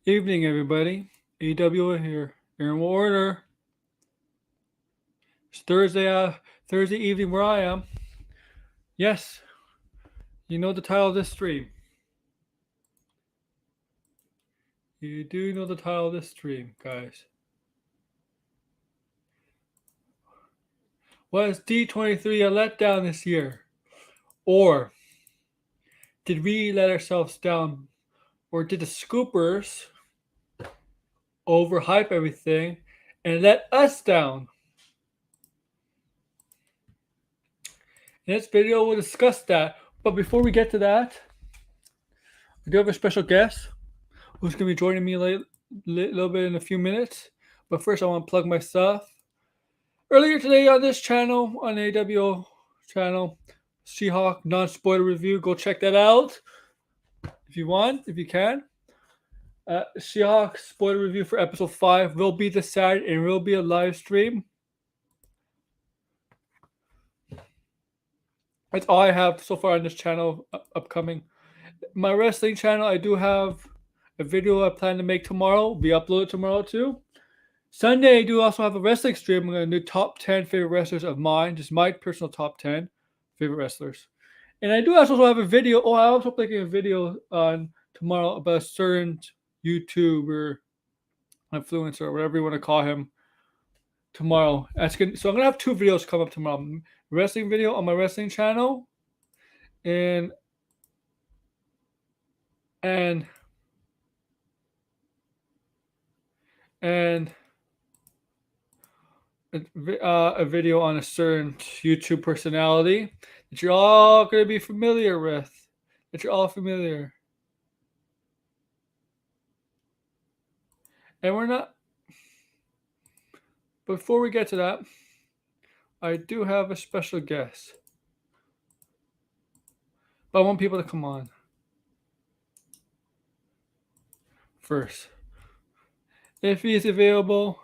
Evening, everybody. AWA here. In order. It's Thursday evening where I am. Yes, you know the title of this stream. You do know the title of this stream, guys. Was D23 a letdown this year? Or did we let ourselves down? Or did the scoopers overhype everything and let us down? In this video, we'll discuss that. But before we get to that, I do have a special guest who's going to be joining me a little bit in a few minutes. But first, I want to plug my stuff. Earlier today on this channel, on the AWO channel, She-Hulk non-spoiler review. Go check that out if you want, if you can. She-Hulk spoiler review for episode 5 will be this Saturday and will be a live stream. That's all I have so far on this channel upcoming. My wrestling channel, I do have a video I plan to make tomorrow. Will be uploaded tomorrow too. Sunday, I do also have a wrestling stream. I'm going to do top 10 favorite wrestlers of mine, just my personal top 10 favorite wrestlers. And I do also have a video. Oh, I also making a video on tomorrow about a certain YouTuber, influencer, or whatever you want to call him, tomorrow. So I'm going to have 2 videos come up tomorrow. Wrestling video on my wrestling channel and a video on a certain YouTube personality that you're all going to be familiar with. That you're all familiar. And we're not. Before we get to that, I do have a special guest. But I want people to come on first. If he's available.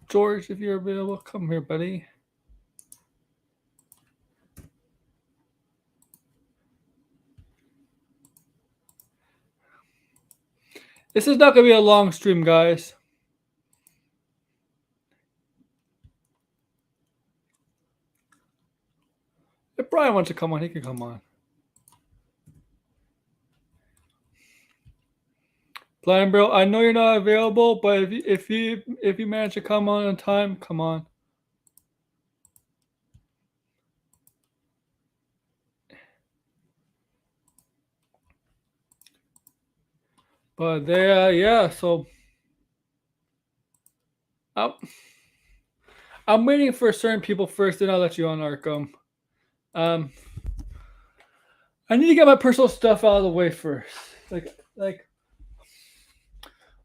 George, if you're available, come here, buddy. This is not going to be a long stream, guys. If Brian wants to come on, he can come on. Blind Bro, I know you're not available, but if you manage to come on time, come on. But yeah, so I'm waiting for certain people first, then I'll let you on, Arkham. I need to get my personal stuff out of the way first. Like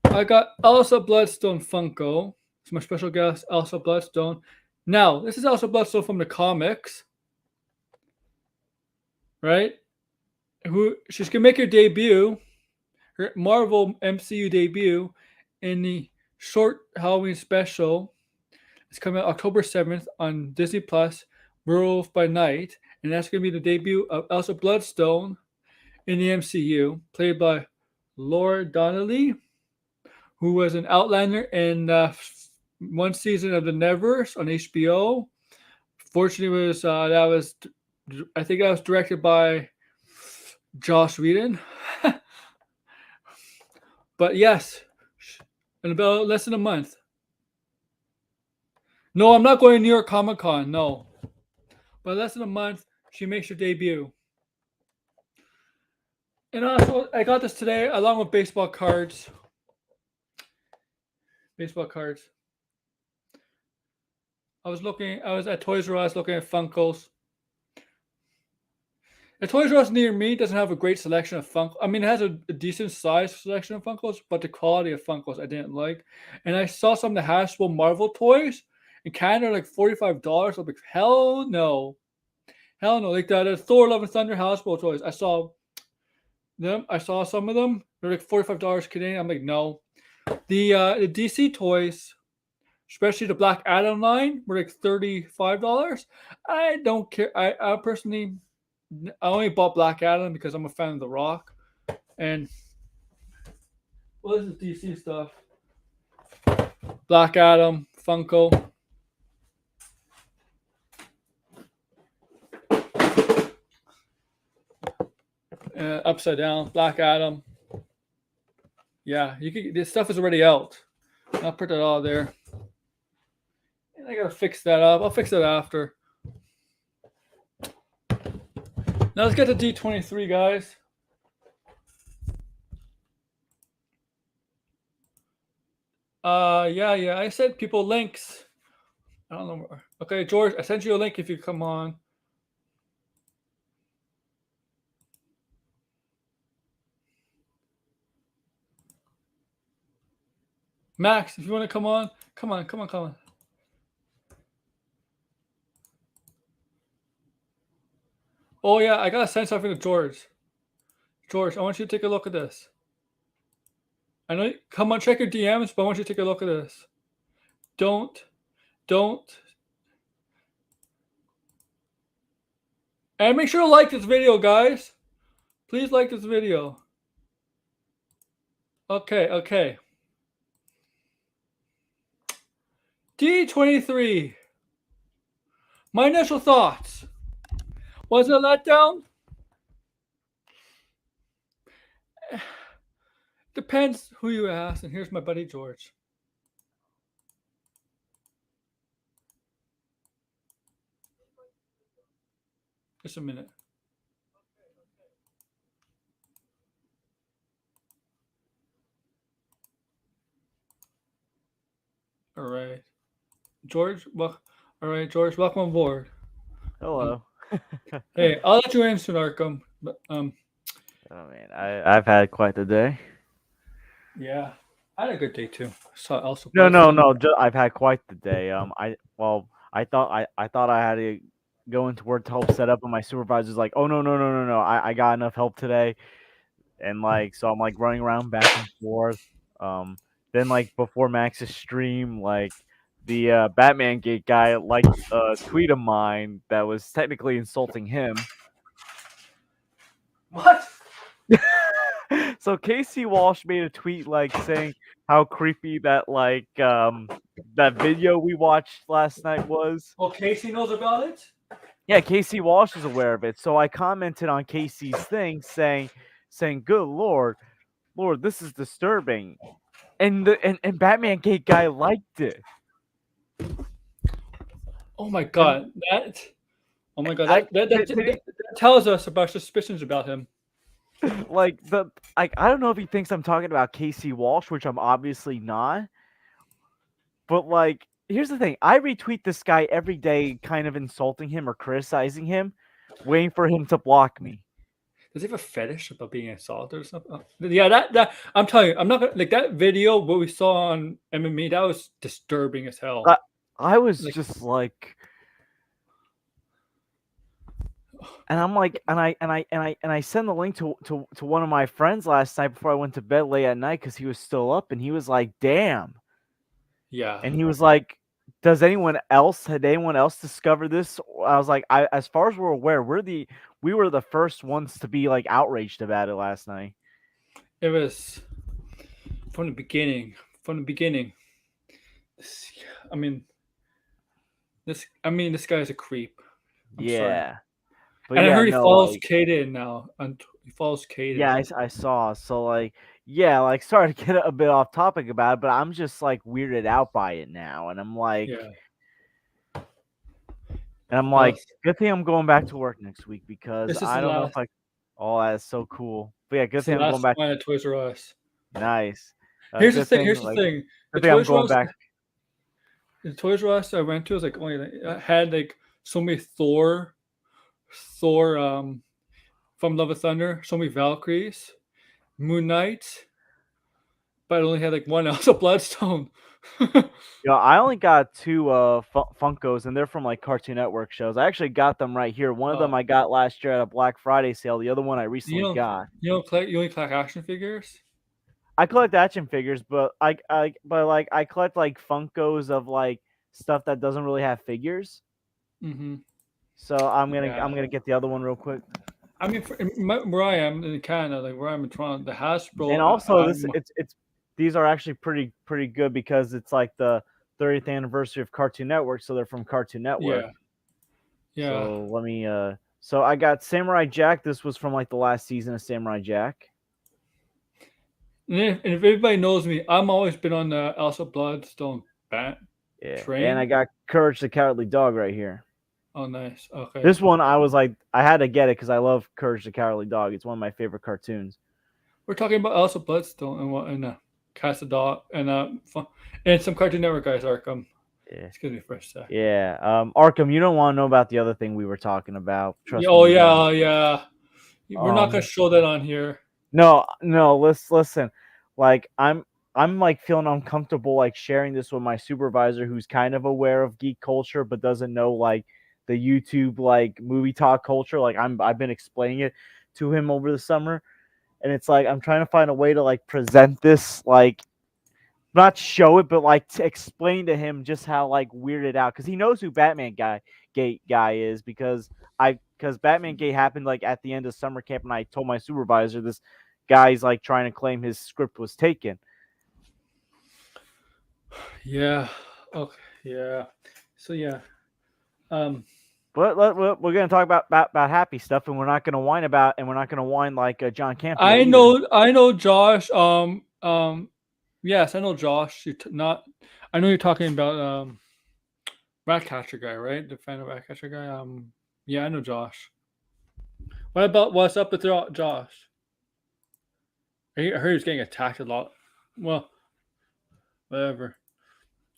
I got Elsa Bloodstone Funko. It's my special guest, Elsa Bloodstone. Now, this is Elsa Bloodstone from the comics. Right? She's gonna make her debut, her Marvel MCU debut, in the short Halloween special. It's coming out October 7th on Disney Plus, Werewolf by Night, and that's gonna be the debut of Elsa Bloodstone in the MCU, played by Laura Donnelly, who was an Outlander in one season of The Nevers on HBO. Fortunately, I think that was directed by Joss Whedon. But yes, in about less than a month. No, I'm not going to New York Comic Con. No, but less than a month, she makes her debut. And also, I got this today along with baseball cards. Baseball cards. I was at Toys R Us looking at Funkos. The Toys R Us near me doesn't have a great selection of Funkos. I mean, it has a decent size selection of Funkos, but the quality of Funkos I didn't like. And I saw some of the Hasbro Marvel toys in Canada, like $45. I'm like, hell no. Hell no. Like the Thor Love and Thunder Hasbro toys. I saw some of them. They're like $45 Canadian. I'm like, no. The DC toys, especially the Black Adam line, were like $35. I don't care. I personally, I only bought Black Adam because I'm a fan of The Rock. And what is this DC stuff? Black Adam, Funko. Upside down, Black Adam. Yeah, you can. This stuff is already out. I'll put it all there. And I gotta fix that up. I'll fix it after. Now let's get to D23, guys. Yeah. I sent people links. I don't know. Okay, George, I sent you a link if you come on. Max, if you want to come on, come on. Oh yeah, I gotta send something to George. George, I want you to take a look at this. I know. Come on, check your DMs, but I want you to take a look at this. Don't. And make sure to like this video, guys. Please like this video. Okay. D23. My initial thoughts. Was it a letdown? Depends who you ask. And here's my buddy George. Just a minute. All right. George, all right, George, welcome aboard. Hello. Hey, I'll let you answer, Arkham. But Oh man, I've had quite the day. yeah, I had a good day too. Saw also. No. I've had quite the day. I thought I had to go into work to help set up, and my supervisor's like, "Oh no. I got enough help today," and like, so I'm like running around back and forth. Then like before Max's stream, like the Batman Gate guy liked a tweet of mine that was technically insulting him. What? So Casey Walsh made a tweet like saying how creepy that that video we watched last night was. Oh, Casey knows about it? Yeah, Casey Walsh is aware of it. So I commented on Casey's thing saying, "Good Lord, this is disturbing," and and Batman Gate guy liked it. Oh my god, that tells us about suspicions about him. I don't know if he thinks I'm talking about Casey Walsh, which I'm obviously not. But like, here's the thing: I retweet this guy every day, kind of insulting him or criticizing him, waiting for him to block me. Does he have a fetish about being assaulted or something? Yeah, that I'm telling you, I'm not gonna like that video. What we saw on MMA, that was disturbing as hell. I was just like, and I'm like, and I sent the link to one of my friends last night before I went to bed late at night because he was still up, and he was like, "Damn." Yeah. And he was like, had anyone else discovered this? I was like, as far as we're aware, we were the first ones to be like outraged about it last night. It was from the beginning. This guy's a creep. I'm sorry. But and I heard he follows Kaden now. He follows Kaden. Yeah, I saw. So like, yeah, like sorry to get a bit off topic about it, but I'm just like weirded out by it now, and I'm like, good thing I'm going back to work next week because I don't know if I. Oh, that's so cool. But yeah, good thing I'm going back to Toys R Us. Nice. Here's the thing. Good thing I'm going back. The Toys R Us I went to was like only had like so many Thor from Love of Thunder, so many Valkyries, Moon Knight, but I only had like one ounce of Bloodstone. Yeah, I only got two Funkos, and they're from like Cartoon Network shows. I actually got them right here. One of them I got last year at a Black Friday sale. The other one I recently got. You only collect action figures? I collect action figures, but I collect like Funkos of like stuff that doesn't really have figures. Mm-hmm. So I'm gonna get the other one real quick. I mean, where I am in Canada, like where I'm in Toronto, the And Hasbro. also, it's these are actually pretty good because it's like the 30th anniversary of Cartoon Network, so they're from Cartoon Network. Yeah, yeah. So let me so I got Samurai Jack. This was from like the last season of Samurai Jack. And if everybody knows me, I'm always been on the Elsa Bloodstone bat Yeah, and I train. got Courage the Cowardly Dog right here. Oh, nice. Okay. This one I was like, I had to get it because I love Courage the Cowardly Dog. It's one of my favorite cartoons. We're talking about Elsa Bloodstone and what and Cast a Dog and some Cartoon Network guys. Arkham. Yeah, Excuse me for a sec. yeah. Arkham, you don't want to know about the other thing we were talking about. Yeah, Trust me, oh you don't. yeah, yeah. We're not gonna show that on here. No, no. Listen. Like I'm like feeling uncomfortable like sharing this with my supervisor, who's kind of aware of geek culture but doesn't know like the YouTube like movie talk culture. Like I've been explaining it to him over the summer, and it's like I'm trying to find a way to like present this like not show it, but like to explain to him just how like weirded out because he knows who Gate guy is because Batman Gate happened like at the end of summer camp, and I told my supervisor this guy's like trying to claim his script was taken. Yeah. Okay. Yeah. So yeah. Um. But we're gonna talk about happy stuff, and we're not gonna whine about, and we're not gonna whine like John Campea I either. know. I know Josh. Yes, I know Josh. Not. I know you're talking about Ratcatcher guy, right? The fan of Ratcatcher guy. Yeah, I know Josh. What about what's up with Josh? I heard he's getting attacked a lot. Well, whatever.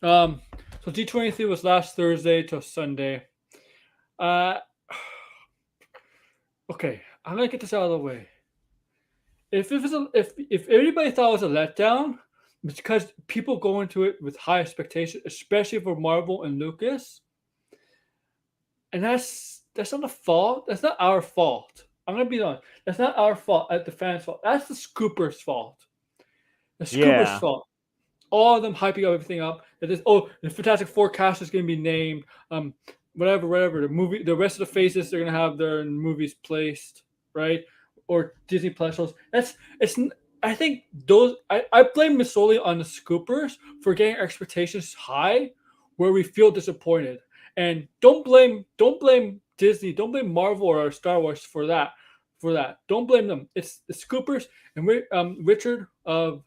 So D23 was last Thursday to Sunday. Uh, okay, I'm gonna get this out of the way. If everybody thought it was a letdown, it's because people go into it with high expectations, especially for Marvel and Lucas, and that's not a fault. That's not our fault. I'm gonna be honest. That's not our fault. At the fans' fault. That's the Scoopers' fault. The Scoopers' Yeah, fault. All of them hyping everything up. That is, oh, the Fantastic Four cast is going to be named. Whatever. The rest of the faces they're going to have their movies placed, right? Or Disney Plus shows. It's. I think those. I blame this solely on the Scoopers for getting expectations high, where we feel disappointed. And don't blame Disney. Don't blame Marvel or Star Wars for that. Don't blame them. It's the Scoopers and Richard of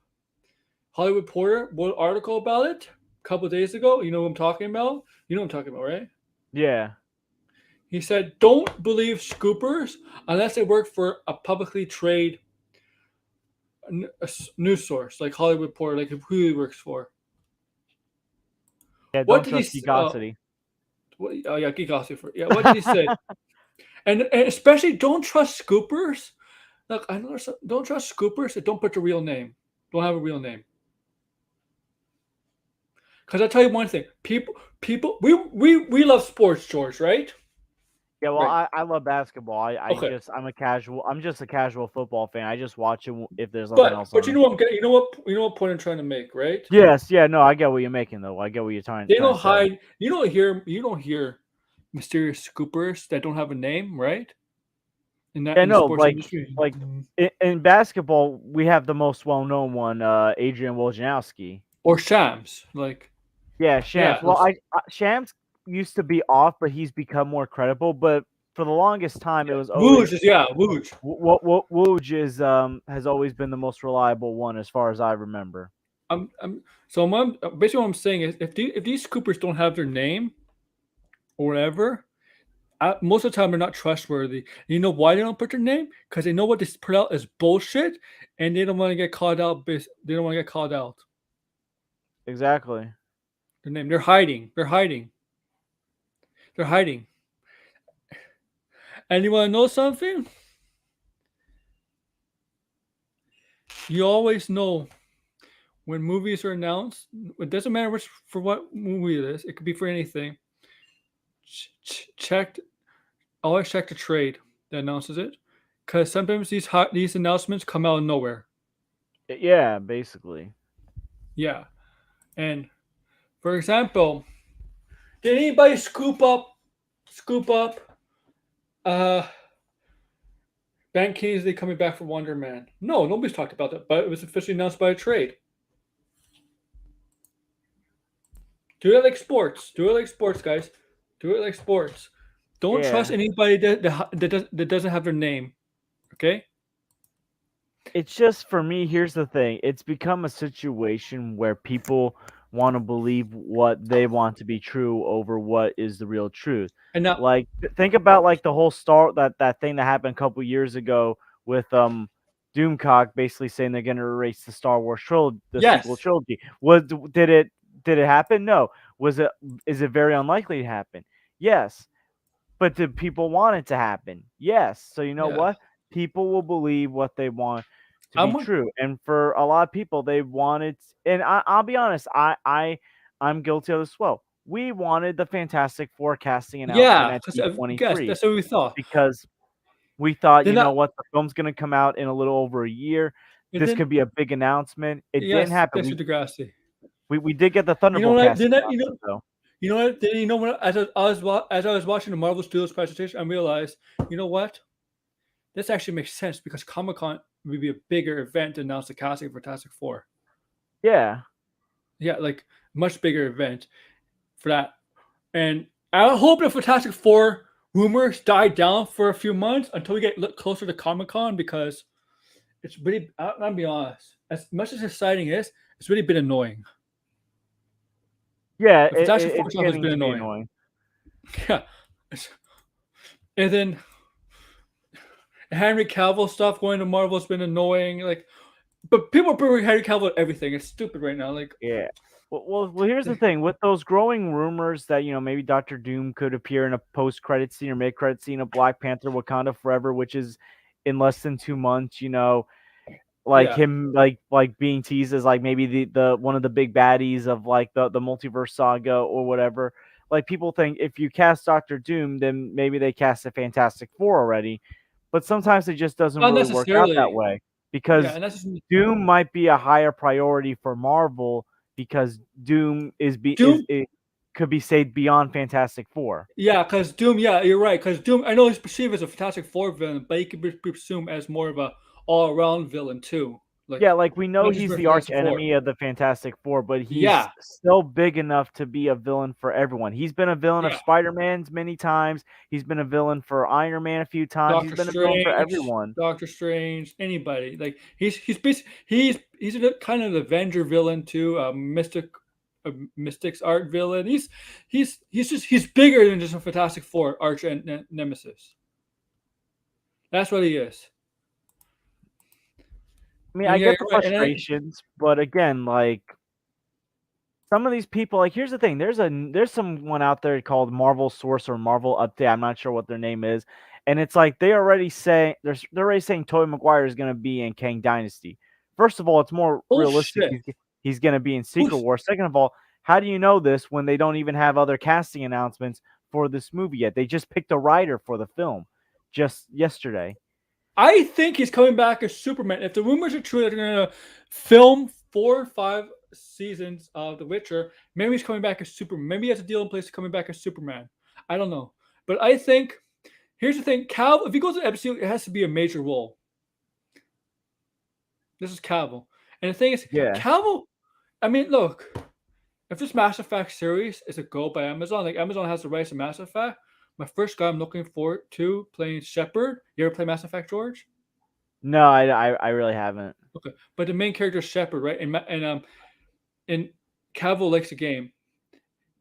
Hollywood Reporter wrote an article about it a couple of days ago. You know what I'm talking about? You know what I'm talking about, right? yeah. He said, don't believe scoopers unless they work for a publicly traded news source like Hollywood Reporter, like who he works for. Yeah, What don't did he trust say? Geekosity. Oh, yeah, Geek Gossip. Yeah, what did he say? And especially don't trust scoopers. Look, I know don't trust scoopers that don't put the real name. Don't have a real name. Because I tell you one thing, we love sports, George, right? Yeah, well, Right. I love basketball. Okay. I'm just a casual football fan. I just watch it if there's nothing But else but you on. know what I'm getting, you know what point I'm trying to make, right? Yes, yeah, no, I get what you're making though. I get what you're They trying don't to say. hide. You don't hear mysterious scoopers that don't have a name, right? Yeah, In the no, sports industry. like in basketball, we have the most well-known one, Adrian Wojnarowski. Or Shams, like Yeah, yeah, Shams. Well, Shams used to be off, but he's become more credible. But for the longest time, it was always Wooge is yeah, Wooge. what Woj is has always been the most reliable one as far as I remember. Basically what I'm saying is if these scoopers don't have their name or whatever, most of the time they're not trustworthy. You know why they don't put their name? Because they know what they put out is bullshit, and they don't want to get called out. They don't want to get called out. Exactly. Their name. They're hiding. They're hiding. And you want to know something? You always know when movies are announced. It doesn't matter which for what movie it is. It could be for anything. Check. Always check the trade that announces it, because sometimes these announcements come out of nowhere. Yeah, basically. Yeah, and for example, did anybody scoop up uh Ben Kingsley coming back for Wonder Man. No, nobody's talked about that, but it was officially announced by a trade. Do it like sports. Do it like sports, guys. Do it like sports. Don't trust Yeah. anybody that doesn't have their name. Okay? It's just for me, here's the thing. It's become a situation where people want to believe what they want to be true over what is the real truth. And now, Like think about like the whole that thing that happened a couple years ago with Doomcock basically saying they're going to erase the Star Wars trilogy, the sequel yes, trilogy. Did it happen? No. Was it is it very unlikely to happen? Yes. But do people want it to happen? Yes. So you know yeah. what? People will believe what they want to be I'm a, true. And for a lot of people, they wanted, and I'll be honest, I'm guilty of this as well. We wanted the Fantastic Four casting announcement yeah. at D23 That's what we thought. because we thought, Then you know that, what, the film's going to come out in a little over a year. and This then could be a big announcement. It didn't yes, happen. thanks for Degrassi. We did get the You know Thunderbolt what? casting Then that announcement though. you know what? Then you know what? As I was watching the Marvel Studios presentation, I realized, you know what? This actually makes sense because Comic Con would be a bigger event to announce the casting for Fantastic Four. Yeah. Yeah, like much bigger event for that. And I hope the Fantastic Four rumors die down for a few months until we get closer to Comic Con because it's really. I'll be honest. As much as exciting is, it's really been annoying. Yeah, The Fantastic Four it's stuff has getting been to be annoying. annoying. Yeah, and then Henry Cavill stuff going to Marvel has been annoying. Like, but people are bringing Henry Cavill to everything. It's stupid right now. Like, Yeah. Well, here's the thing. With those growing rumors that, maybe Doctor Doom could appear in a post-credit scene or mid-credit scene of Black Panther Wakanda Forever, which is in less than 2 months, like yeah, him like being teased as like maybe the one of the big baddies of like the multiverse saga or whatever. Like people think if you cast Doctor Doom, then maybe they cast a Fantastic Four already. But sometimes it just doesn't not really work out that necessarily. way Yeah, because and that's just Doom might be a higher priority for Marvel because Doom is Doom. it could be saved beyond Fantastic Four. Yeah, because Doom. Yeah, you're right. Because Doom, I know he's perceived as a Fantastic Four villain, but he could be presumed as more of a all-around villain too. Like Yeah, like we know not just he's for the arch Fantastic Four. enemy of the Fantastic Four, but he's Yeah, still big enough to be a villain for everyone. He's been a villain of yeah. Spider-Man's many times. He's been a villain for Iron Man a few times. He's Doctor been a villain for Strange, everyone. Doctor Strange, anybody. Like he's a kind of the Avenger villain too. Mystic's art villain. He's bigger than just a Fantastic Four arch and nemesis. That's what he is. I mean, And I yeah, get the you're right. And then frustrations, but again, like some of these people, like here's the thing: there's someone out there called Marvel Source or Marvel Update. I'm not sure what their name is, and it's like they're already saying Tobey Maguire is going to be in Kang Dynasty. First of all, it's more realistic. bullshit. He's going to be in Secret Bullshit. War. Second of all, how do you know this when they don't even have other casting announcements for this movie yet? They just picked a writer for the film just yesterday. I think he's coming back as Superman. If the rumors are true that they're gonna film 4 or 5 seasons of The Witcher, maybe he's coming back as Superman. Maybe he has a deal in place coming back as Superman. I don't know. But I think here's the thing: Cal, if he goes to the MCU, it has to be a major role. This is Cavill. And the thing is, Yeah. Cavill, I mean, look, if this Mass Effect series is a go by Amazon, like Amazon has the rights to Mass Effect, my first guy I'm looking forward to playing Shepard. You ever play Mass Effect, George? No, I really haven't. Okay, but the main character is Shepard, right? And Cavill likes the game.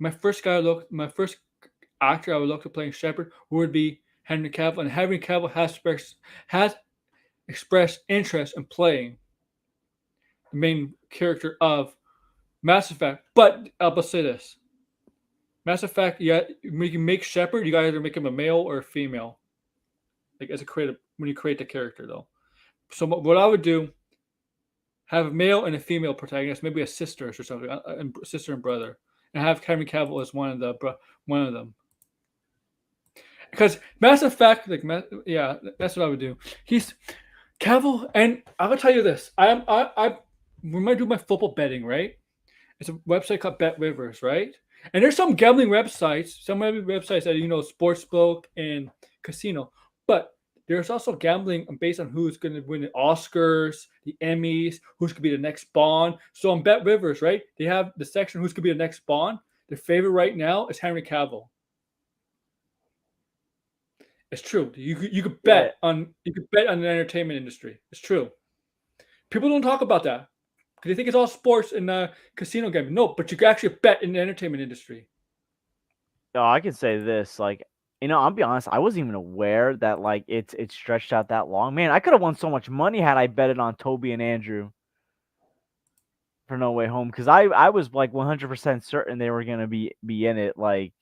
My first actor I would look to playing Shepard would be Henry Cavill, and Henry Cavill has expressed interest in playing the main character of Mass Effect. But I'll say this: Mass Effect, yeah, when you make Shepard, you gotta either make him a male or a female. Like as a creative, when you create the character, though. So what I would do, have a male and a female protagonist, maybe a sister or something, sister and brother, and have Henry Cavill as one of them. Because Mass Effect, yeah, that's what I would do. He's Cavill, and I will tell you this: I when I do my football betting, right? It's a website called Bet Rivers, right? And there's some gambling websites, some websites that Sportsbook and Casino, but there's also gambling based on who's going to win the Oscars, the Emmys, who's going to be the next Bond. So on Bet Rivers, right, they have the section who's going to be the next Bond. The favorite right now is Henry Cavill. It's true. You could Yeah. bet on the entertainment industry. It's true. People don't talk about that because they think it's all sports and casino gambling. No, but you can actually bet in the entertainment industry. Oh, I can say this, like, I'll be honest, I wasn't even aware that like it's stretched out that long. Man, I could have won so much money had I betted on Toby and Andrew for No Way Home, because I was like 100% certain they were gonna be in it, like,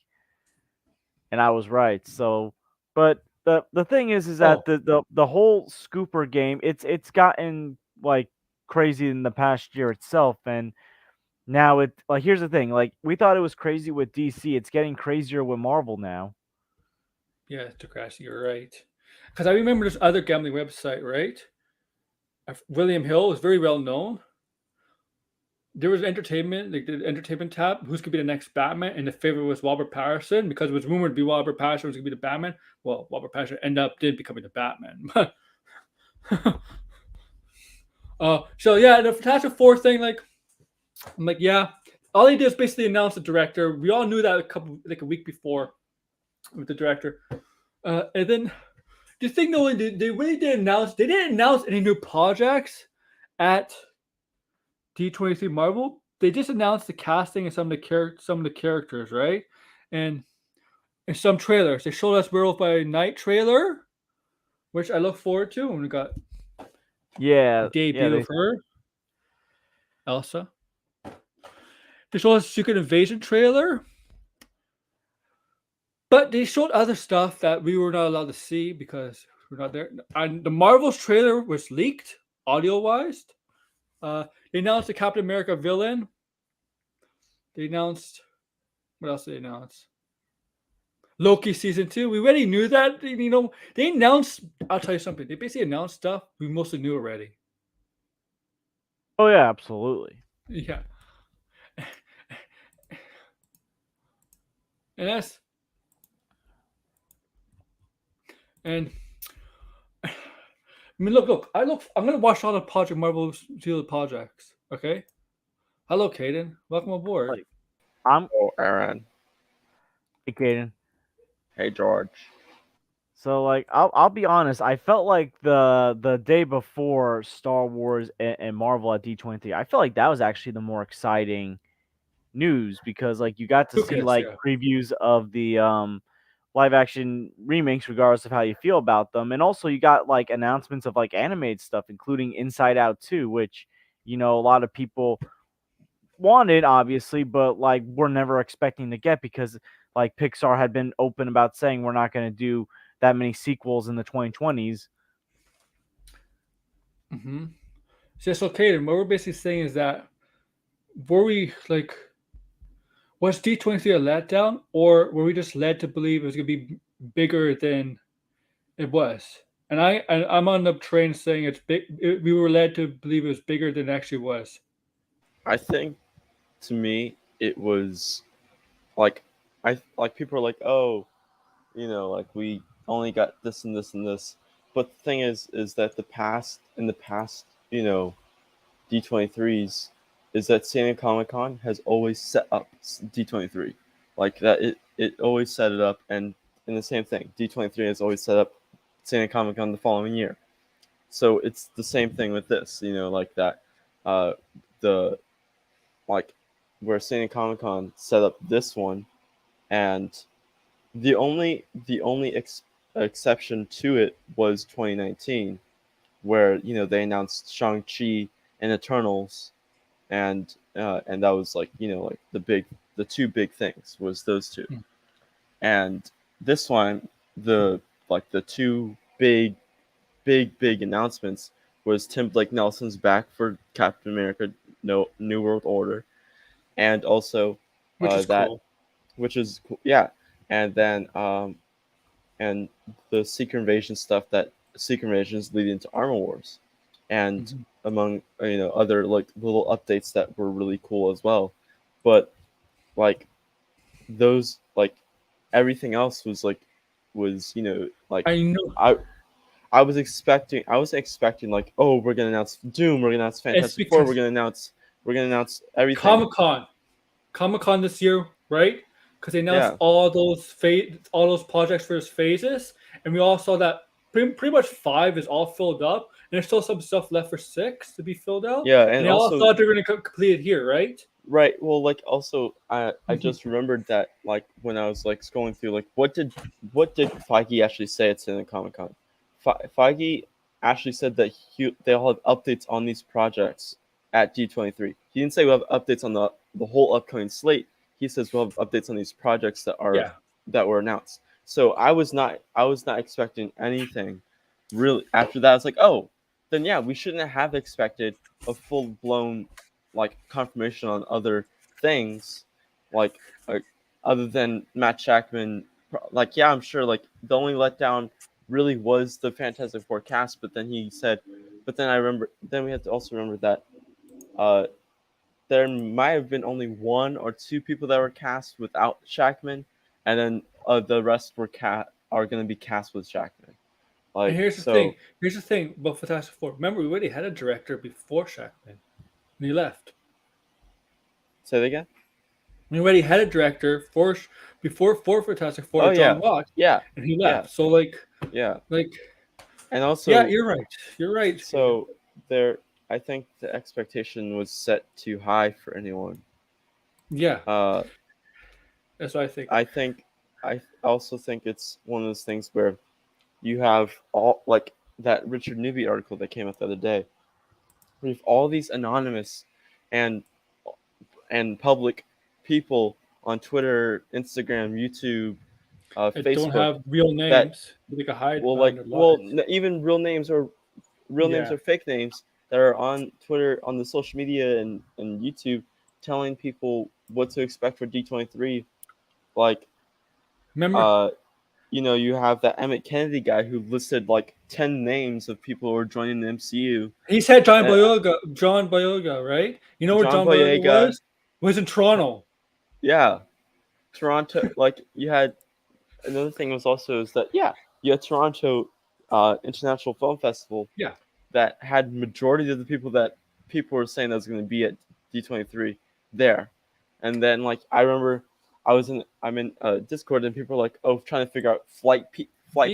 and I was right. So, but the thing is that Oh, the whole Scooper game, it's gotten like crazy in the past year itself, and now it like here's the thing, like we thought it was crazy with DC, it's getting crazier with Marvel now. yeah, Degrassi, you're right. Because I remember this other gambling website, right? William Hill is very well known. There was entertainment, like the entertainment tab, who's gonna be the next Batman, and the favorite was Robert Patterson because it was rumored to be Robert Patterson was gonna be the Batman. Well, Robert Patterson ended up did becoming the Batman. So yeah, the Fantastic Four thing, like I'm like, yeah. All they did is basically announce the director. We all knew that a week before with the director. And then the thing though, they really didn't announce. They didn't announce any new projects at D23 Marvel. They just announced the casting and some of the characters, right? And some trailers. They showed us Werewolf by Night trailer, which I look forward to. And we got the Yeah, yeah, debut they of her, Elsa. They showed us Secret Invasion trailer, but they showed other stuff that we were not allowed to see because we're not there. And the Marvels trailer was leaked audio wise. They announced the Captain America villain. They announced what else did they announce? Loki season 2. We already knew that. They announced. I'll tell you something. They basically announced stuff we mostly knew already. Oh yeah, absolutely. Yeah, and that's and I mean, look. I'm gonna watch all the Project Marvel Field projects. Okay. Hello, Caden. Welcome aboard. Like I'm Oh, Aaron. Caden. Hey, George. So like I'll be honest, I felt like the day before Star Wars and Marvel at D23, I felt like that was actually the more exciting news because like you got to see Lucas, like yeah. previews of the live action remakes regardless of how you feel about them, and also you got like announcements of like animated stuff including Inside Out 2, which a lot of people wanted obviously, but like we're never expecting to get because like Pixar had been open about saying we're not going to do that many sequels in the 2020s. Mm-hmm. So Caden, what we're basically saying is that were we like was D23 a letdown, or were we just led to believe it was gonna be bigger than it was? I'm on the train saying it's big. We were led to believe it was bigger than it actually was. I think to me it was like like people are like, oh, like we only got this and this and this. But the thing is that the past, D23s is that San Diego Comic Con has always set up D23 like that. It always set it up, and the same thing. D23 has always set up San Diego Comic Con the following year. So it's the same thing with this, like that. Uh, the like where San Diego Comic Con set up this one, and the only exception to it was 2019, where they announced Shang-Chi and Eternals, and that was like like the two big things was those two, Hmm. and this one the two big announcements was Tim Blake Nelson's back for Captain America No New World Order, and also Which is that cool. which is yeah, and then and the Secret Invasion stuff that Secret Invasion is leading to Armor Wars, and Mhm. among other like little updates that were really cool as well, but like those like everything else was like was like I know. I I was expecting like, oh, we're gonna announce Doom, we're gonna announce Fantastic Four, because we're gonna announce everything. Comic-Con this year, right? Because they announced Yeah. all those projects for those phases, and we all saw that pretty much 5 is all filled up, and there's still some stuff left for 6 to be filled out. Yeah, and and they all also thought they were going to complete it here, right? right. Well, like also I just remembered that like when I was like scrolling through like what did Feige actually say at San Diego Comic-Con? Feige actually said that they'll have updates on these projects at D23. He didn't say we'll have updates on the whole upcoming slate. He says we'll have updates on these projects that were announced. So I was not expecting anything really after that. I was like, oh, then yeah, we shouldn't have expected a full blown like confirmation on other things, like other than Matt Shackman. Like yeah, I'm sure like the only letdown really was the Fantastic Four cast, but then he said, but then I remember, then we have to also remember that there might have been only 1 or 2 people that were cast without Shackman, and then the rest are going to be cast with Shackman. Like, And here's so, the thing about Fantastic Four. Remember, we already had a director before Shackman, and he left. Say that again. We already had a director before Fantastic Four, Oh John Watts, yeah, and he yeah, left. So like, yeah, and yeah, also you're right. You're right. so there. I think the expectation was set too high for anyone. Yeah, Uh, that's what I think. I also think it's one of those things where you have all like that Richard Newby article that came out the other day. We have all these anonymous and public people on Twitter, Instagram, YouTube, They Facebook don't have real that names. They can hide will behind their lies. even real names or fake names that are on Twitter, on the social media and YouTube, telling people what to expect for D23. Like, Remember, you have that Emmett Kennedy guy who listed like 10 names of people who are joining the MCU. he said John Uh, Boyega, right? You know where John John Boyega Boyega, was? He was in Toronto. yeah, Toronto. Like you had another thing was also is that you had Toronto International Film Festival. Yeah. That had majority of the people that people were saying that was going to be at D23 there, and then like I remember I'm in Discord and people are like, oh, trying to figure out flight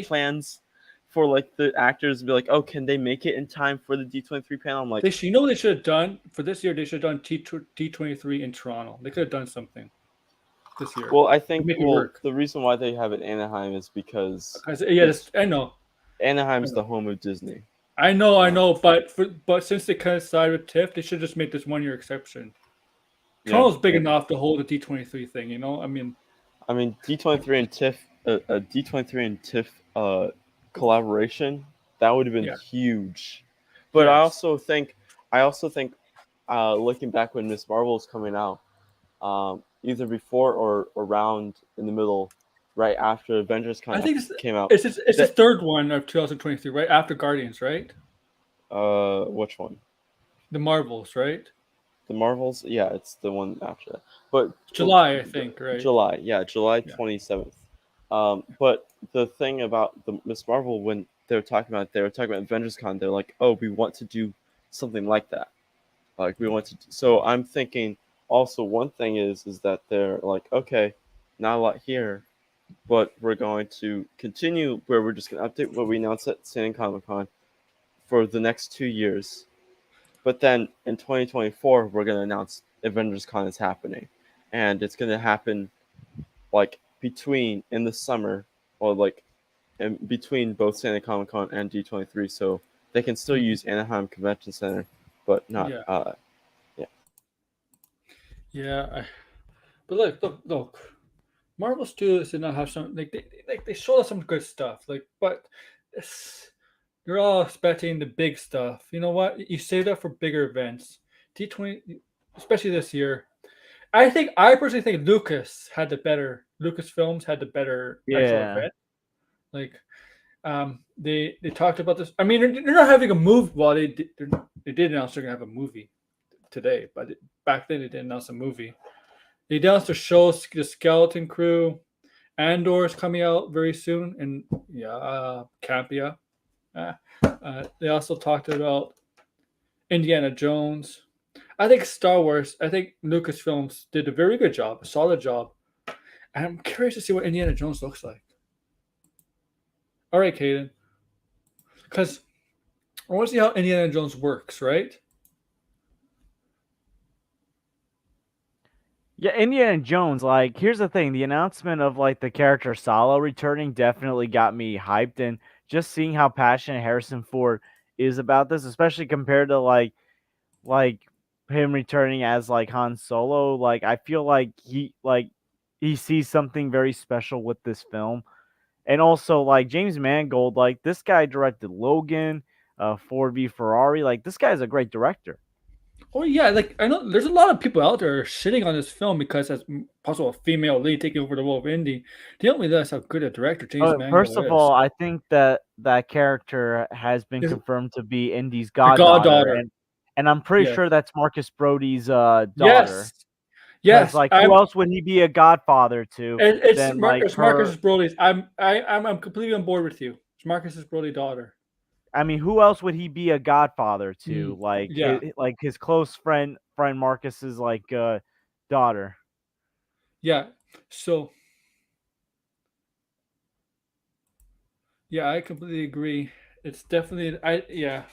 plans for like the actors, and be like, oh, can they make it in time for the D23 panel? I'm like, What they should have done for this year? They should have done D23 in Toronto. They could have done something this year. well, I think make it work. the reason why they have it in Anaheim is because I know. Anaheim's the home of Disney. I know, but since they kind of sided with TIFF, they should just make this 1 year exception. Toronto's big enough to hold the D23 thing, you know. I mean, D23 and TIFF, D23 and TIFF collaboration, that would have been huge. But yes. I also think, looking back when Ms. Marvel was coming out, either before or around in the middle, right after Avengers came out. It's the third one of 2023, right after Guardians, right? Which one? The Marvels, right? The Marvels, yeah, it's the one after that. But July, I think, right? July 27th. But the thing about the Ms. Marvel, when they were talking about Avengers Con, they're like, oh, we want to do something like that. Like we want to. So I'm thinking also one thing is that they're like, okay, not a lot here, but we're going to continue where we're just going to update what we announced at San Diego Comic-Con for the next 2 years. But then in 2024, we're going to announce Avengers Con is happening. And it's going to happen like in the summer or like in between both San Diego Comic-Con and D23. So they can still use Anaheim Convention Center, but not. But look. Marvel Studios did not have some they showed us some good stuff. But you're all expecting the big stuff. You know what? You save that for bigger events. D20, especially this year. I personally think Lucasfilms had the better actual event. They talked about this. I mean, they're not having a movie. Well, they did announce they're gonna have a movie today, but back then they didn't announce a movie. They announced the show, the Skeleton Crew. Andor is coming out very soon, and Campia. They also talked about Indiana Jones. I think Star Wars. I think Lucasfilms did a very good job, a solid job. And I'm curious to see what Indiana Jones looks like. All right, Caden, because I want to see how Indiana Jones works, right? Yeah, Indiana Jones, like, here's the thing, the announcement of, like, the character Solo returning definitely got me hyped, and just seeing how passionate Harrison Ford is about this, especially compared to, like, him returning as, like, Han Solo, like, I feel like he sees something very special with this film, and also, like, James Mangold, like, this guy directed Logan, Ford v Ferrari, like, this guy's a great director. Oh yeah, like I know there's a lot of people out there shitting on this film because as possible a female lead taking over the role of Indy. They don't realize how good a director James First Mangold of is. all, I think that that character has been Is confirmed to be Indy's the goddaughter, goddaughter. and I'm pretty Yes. sure that's Marcus Brody's daughter. Yes. Because Yes. like, who else would he be a godfather to It's than like It's her? Marcus's Broly's. I'm completely on board with you. It's Marcus's Broly daughter. I mean, who else would he be a godfather to? Mm, Like yeah. his close friend Marcus's like daughter. Yeah. So yeah, I completely agree. It's definitely yeah.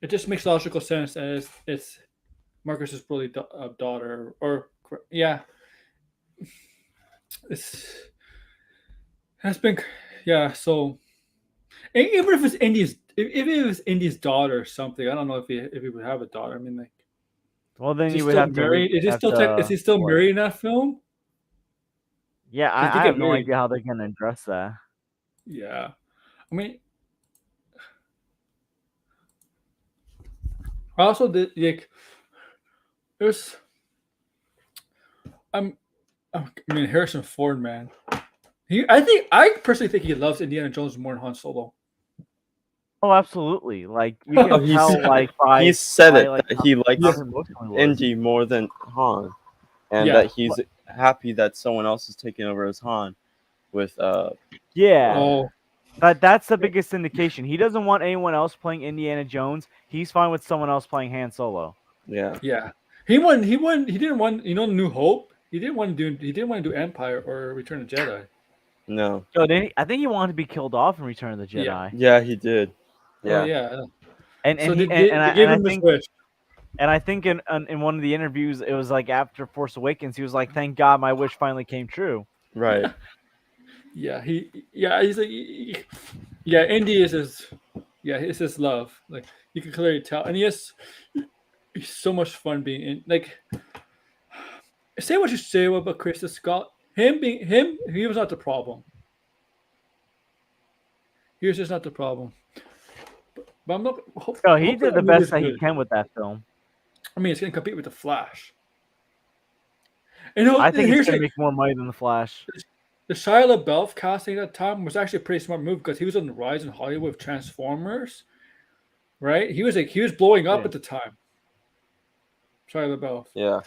It just makes logical sense as it's Marcus's Broly daughter or yeah. It's has been yeah. So even if it's if it was Indy's daughter or something, I don't know if he would have a daughter. I mean, like, Well, then is he you would still have to married? Is he have still is to he still what? married in that film? Yeah, Because they I get have no married. idea how they're gonna address that. Yeah, I mean, I also did like it was. I'm. I mean, Harrison Ford, man. I personally think he loves Indiana Jones more than Han Solo. Oh, absolutely. Like you Oh, can tell, like he said it like that he how Yeah, likes emotional he was. Indy more than Han, and yeah. that he's happy that someone else is taking over as Han with Yeah, Oh, that's the biggest indication. He doesn't want anyone else playing Indiana Jones. He's fine with someone else playing Han Solo. yeah. yeah. He won. He won. He didn't want. You know, New Hope. He didn't want to do. He didn't want to do Empire or Return of Jedi. No. So I think he wanted to be killed off in Return of the Yeah. Jedi. Yeah, he did. Oh Yeah. yeah. And So he they gave him his wish. and I think in one of the interviews it was like after Force Awakens he was like, "Thank God my wish finally came true." Right. Yeah. He's like. Yeah. Indy is his. Yeah. It's his love. Like you can clearly tell, and he's so much fun being in. Like say what you say about Krista Scott. He was not the problem. He was just not the problem. But I'm not. No, he Hopefully did that the movie best is that he good. can with that film. I mean, it's gonna compete with the Flash. And you know, I think it's here's gonna the make more money than the Flash. the Shia LaBeouf casting at that time was actually a pretty smart move because he was on the rise in Hollywood with Transformers, right? He was blowing up Yeah. at the time. Shia LaBeouf, Yeah.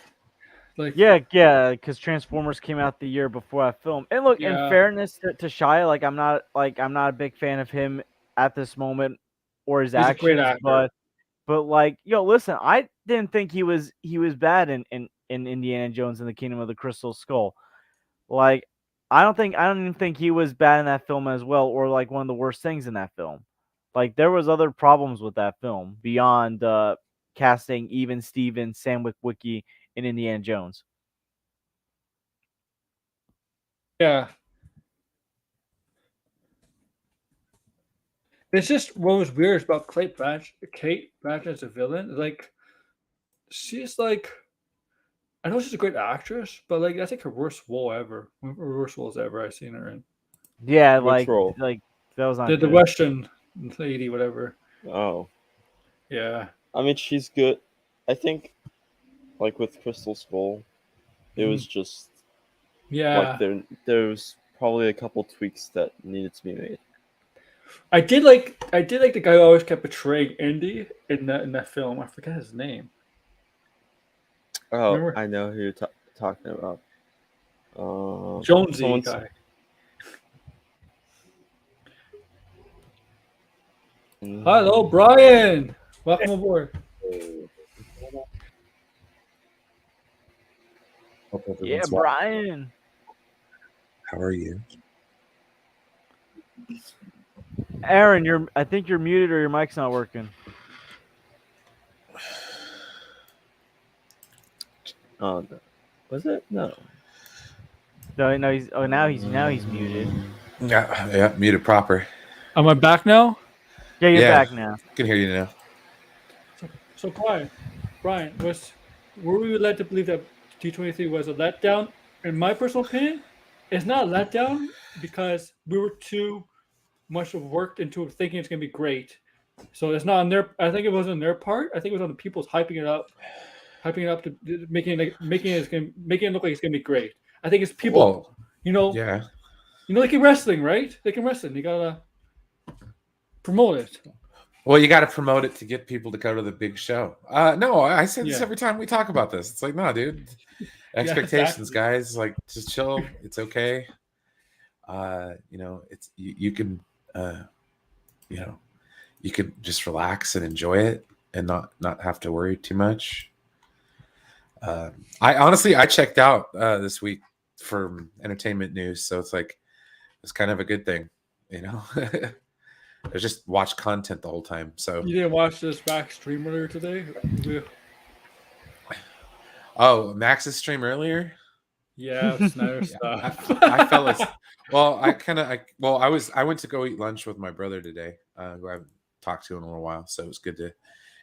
like Yeah, because Transformers came out the year before that film. And look, in yeah, fairness to Shia, I'm not a big fan of him at this moment or his he's a great actions, actor. but like, yo, listen, I didn't think he was bad in Indiana Jones and the Kingdom of the Crystal Skull. Like, I don't even think he was bad in that film as well, or like one of the worst things in that film. Like, there was other problems with that film beyond casting even Steven, Sam Witwicky in Indiana Jones. Yeah, it's just what was weird about Kate Blanchett as a villain. Like she's like I know she's a great actress, but like that's like her worst role ever. One of her worst roles ever I've seen her in. Yeah, Which role? like that was not The good. Western lady, whatever. Oh. Yeah. I mean, she's good. I think, like with Crystal Skull, it was just like Yeah. there was probably a couple tweaks that needed to be made. I did like the guy who always kept betraying Indy in that film. I forget his name. Oh, Remember? I know who you're talking about. Jonesy Someone's guy. Hello, Brian. Welcome aboard. Hope Yeah, everyone's well. Brian. How are you? Aaron, I think you're muted or your mic's not working. Oh no, was it? No. No, now he's muted. Yeah, muted proper. Am I back now? Yeah, you're Yeah. back now. Can hear you now. So Brian, were we led to believe that D23 was a letdown? In my personal opinion, it's not a letdown because we were too much worked into thinking it's going to be great. So it's not on their. I think it was on their part. I think it was on the people's hyping it up to making it look like it's going to be great. I think it's people. Well, Yeah. yeah. Like in wrestling, right? Like in wrestling, you gotta promote it. Well, you got to promote it to get people to go to the big show. No, I say this Yeah. every time we talk about this. It's like, no, dude. Expectations, exactly. guys. Like, just chill. It's okay. It's you can, you can just relax and enjoy it and not have to worry too much. I checked out this week for entertainment news, so it's kind of a good thing, I just watch content the whole time. So You didn't watch this back stream earlier today? Max's stream earlier. Yeah, Snyder stuff. I fell asleep. Well, I went to go eat lunch with my brother today, who I haven't talked to in a little while, so it was good to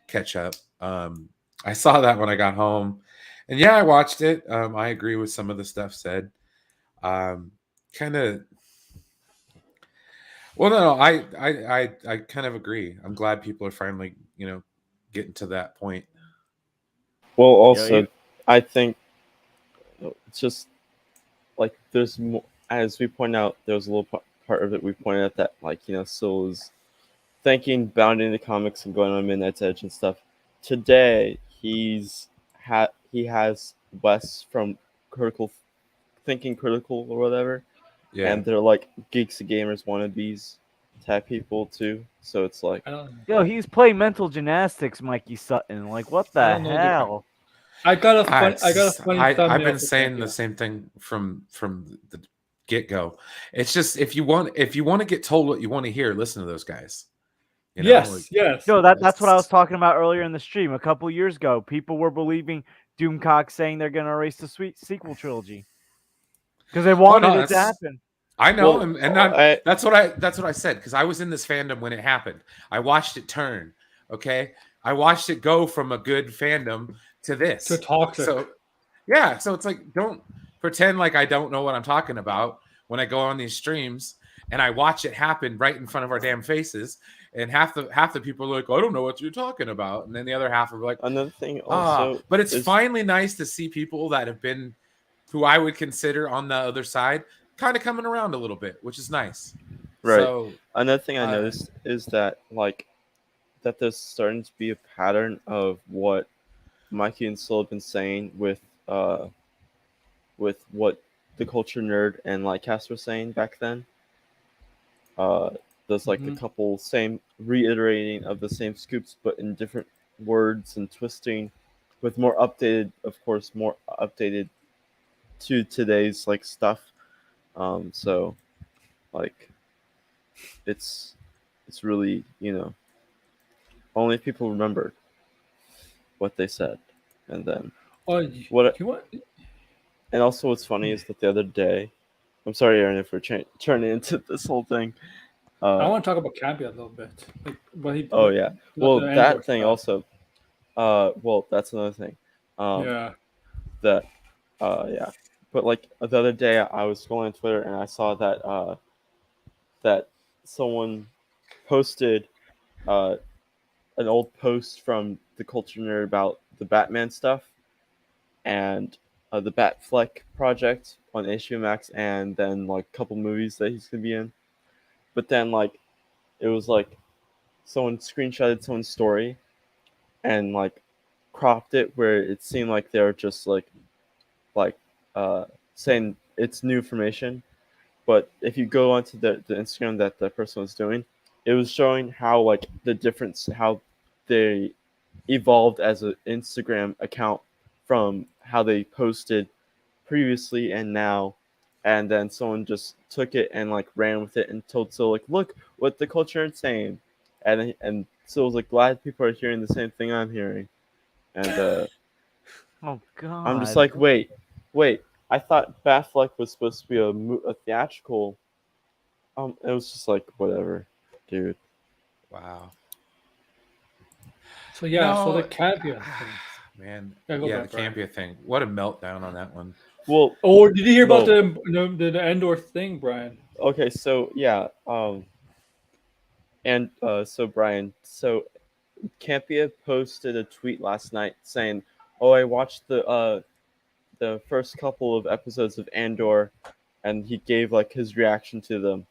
catch up. I saw that when I got home, and yeah, I watched it. I agree with some of the stuff said. Kind of. Well, no, I kind of agree. I'm glad people are finally, getting to that point. Well, also, I think it's just like there's more. As we point out, there was a little part of it we pointed out that, Syl is thinking, bounding the comics and going on Midnight's Edge and stuff. Today, he has Wes from Thinking Critical or whatever. Yeah. And they're like geeks and gamers wannabes type people too. So it's like, he's playing mental gymnastics, Mikey Sutton. Like, what the hell? I got a funny thumbnail. I've been saying the same thing from the get go. It's just if you want to get told what you want to hear, listen to those guys. Yes. No, that's what I was talking about earlier in the stream. A couple years ago, people were believing Doomcock saying they're going to erase the sequel trilogy because they wanted it to happen. I know, that's what I said, because I was in this fandom when it happened. I watched it turn. Okay, I watched it go from a good fandom to this, to toxic. So yeah, so it's like, don't pretend like I don't know what I'm talking about when I go on these streams and I watch it happen right in front of our damn faces. And half the people are like, I don't know what you're talking about, and then the other half are like, another thing also. But it's finally nice to see people that have been, who I would consider on the other side, kind of coming around a little bit, which is nice. Right. So, another thing I noticed is that that there's starting to be a pattern of what Mikey and Syl have been saying with what the culture nerd and Cass were saying back then. There's a couple same reiterating of the same scoops, but in different words and twisting, with more updated to today's stuff. So it's really, only people remember what they said, and then and also what's funny is that the other day, I'm sorry, Aaron, if we're turning into this whole thing. I want to talk about Campy a little bit. Well, that thing stuff. Also. Well, that's another thing. But the other day I was scrolling on Twitter and I saw that that someone posted an old post from the Culture Nerd about the Batman stuff and the Batfleck project on HBO Max, and then a couple movies that he's gonna be in. But then it was someone screenshotted someone's story and cropped it where it seemed like they were just saying it's new information. But if you go onto the Instagram that the person was doing, it was showing how like the difference, how they evolved as an Instagram account from how they posted previously and now, and then someone just took it and like ran with it and told Sil like, look what the culture is saying, and Sil was like, glad people are hearing the same thing I'm hearing, and Oh God. I'm just like, wait, I thought Batfleck was supposed to be a theatrical. It was just like whatever, dude. Wow. So yeah, so the No, Campia thing. Man, Yeah, go yeah, back, the Brian. Campia thing. What a meltdown on that one. Well, Oh, did you hear about Well- the Endor thing, Brian? okay, so yeah, and so Brian, so Campia posted a tweet last night saying, "Oh, I watched the first couple of episodes of Andor," and he gave like his reaction to them,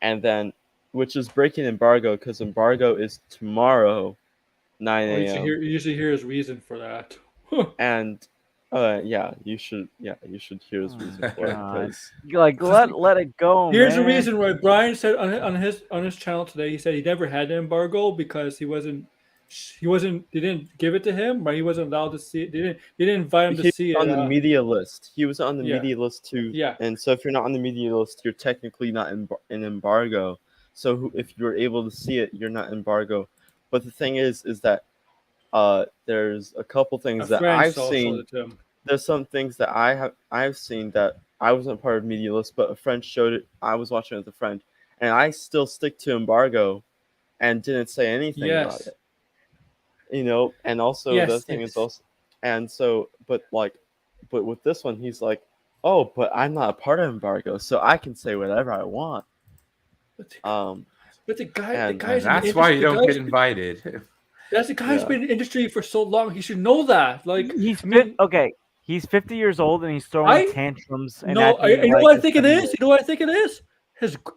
and then, which is breaking embargo because embargo is tomorrow, 9 Oh, a.m. you usually hear his reason for that. And yeah, you should hear his reason for it God. because Like let it go, Here's the man. reason why Brian said on his channel today. He said he never had an embargo because he didn't give it to him, right? He wasn't allowed to see it. They didn't invite him to he see was it. on the media list. He was on the yeah. media list too. Yeah. And so if you're not on the media list, you're technically not in embargo. So if you're able to see it, you're not embargo. But the thing is that there's a couple A things that friend I've showed seen. it to him. There's some things that I've seen that I wasn't part of media list, but a friend showed it. I was watching it with a friend, and I still stick to embargo, and didn't say anything about Yes. it. And also the other thing is also, and so, but with this one, he's like, oh, but I'm not a part of embargo, so I can say whatever I want. But the guy, and guy's And in the that's why you industry- don't get invited. That's the guy's Yeah. been in the industry for so long. He should know that. Like, He's I mean, okay. He's 50 years old and he's throwing tantrums and no, acting you know like what I a think it is. 7-year-old. You know what I think it is.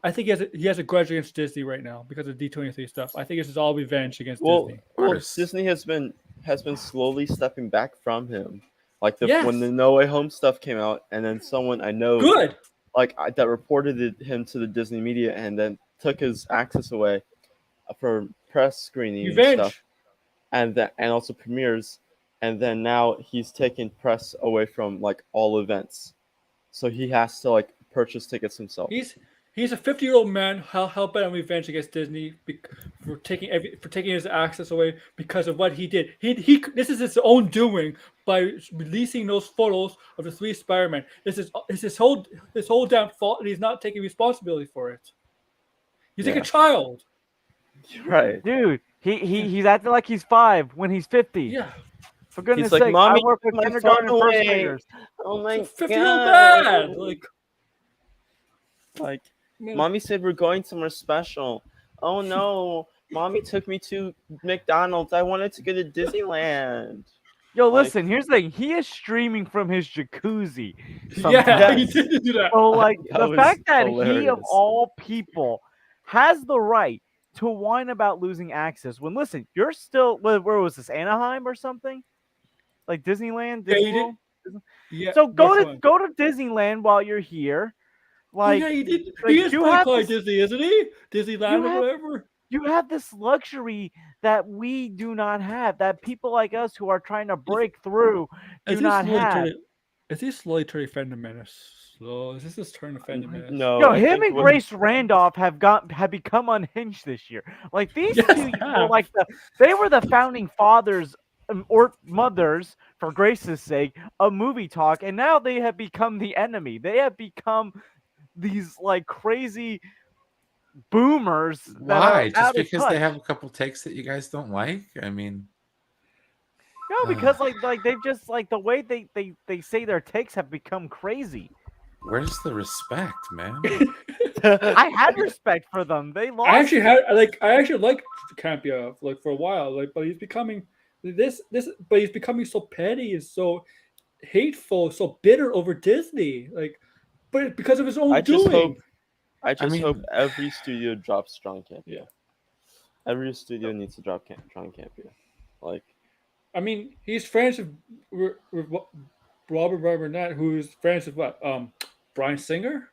I think he has a grudge against Disney right now because of D23 stuff. I think it's just all revenge against Disney. Well, course. Disney has been slowly stepping back from him. Like Yes. when the No Way Home stuff came out, and then someone I know Good. that reported him to the Disney media, and then took his access away for press screening and Revenge. stuff, and also premieres, and then now he's taking press away from like all events, so he has to like purchase tickets himself. He's a 50-year-old man hell bent on revenge against Disney for taking his access away because of what he did. This is his own doing by releasing those photos of the 3 Spider-Man. This is his whole damn fault, and he's not taking responsibility for it. He's like a Yeah. child. Right. Dude, he's acting like he's 5 when he's 50. Yeah. For goodness He's like, sake, "Mommy, I work with my kindergarten and phone first away." graders. Oh my It's a 50-year-old god! man. Like, Man. Mommy said we're going somewhere special. Oh no, Mommy took me to McDonald's. I wanted to go to Disneyland. Yo, Like- listen, here's the thing. He is streaming from his jacuzzi. Yeah, Sometimes. he did do that. So, like, That the was fact that he, of hilarious. all people, has the right to whine about losing access when, listen, you're still, where was this, Anaheim or something? Like Disneyland? Yeah, Disney he did. World? Yeah. So go which to one? Disneyland while you're here. Oh, Like, yeah, he did. like, He is you fully have called this- Disney, isn't he? Disneyland you or have- whatever. you have this luxury that we do not have, that people like us who are trying to break through do not have. Is he slowly turning Phantom Menace? Slow. Is this his turn to Phantom Menace? No, Yo, I him think and what- Grace Randolph have become unhinged this year. Like these Yes, two they were have. like they were the founding fathers or mothers, for Grace's sake, of movie talk, and now they have become the enemy. They have become these like crazy boomers. That Why? are Just out of because they touch. have a couple takes that you guys don't like? I mean, No, because like they've just like the way they say their takes have become crazy. where's the respect, man? I had respect for them. They lost. I actually liked Campia for a while, but he's becoming but he's becoming so petty and so hateful, so bitter over Disney. But because of his own I just doing. hope every studio drops strong Campia. Yeah. Every studio needs to drop strong Campia. Like, I mean, he's friends with Robert Burnett, who's friends with Brian Singer,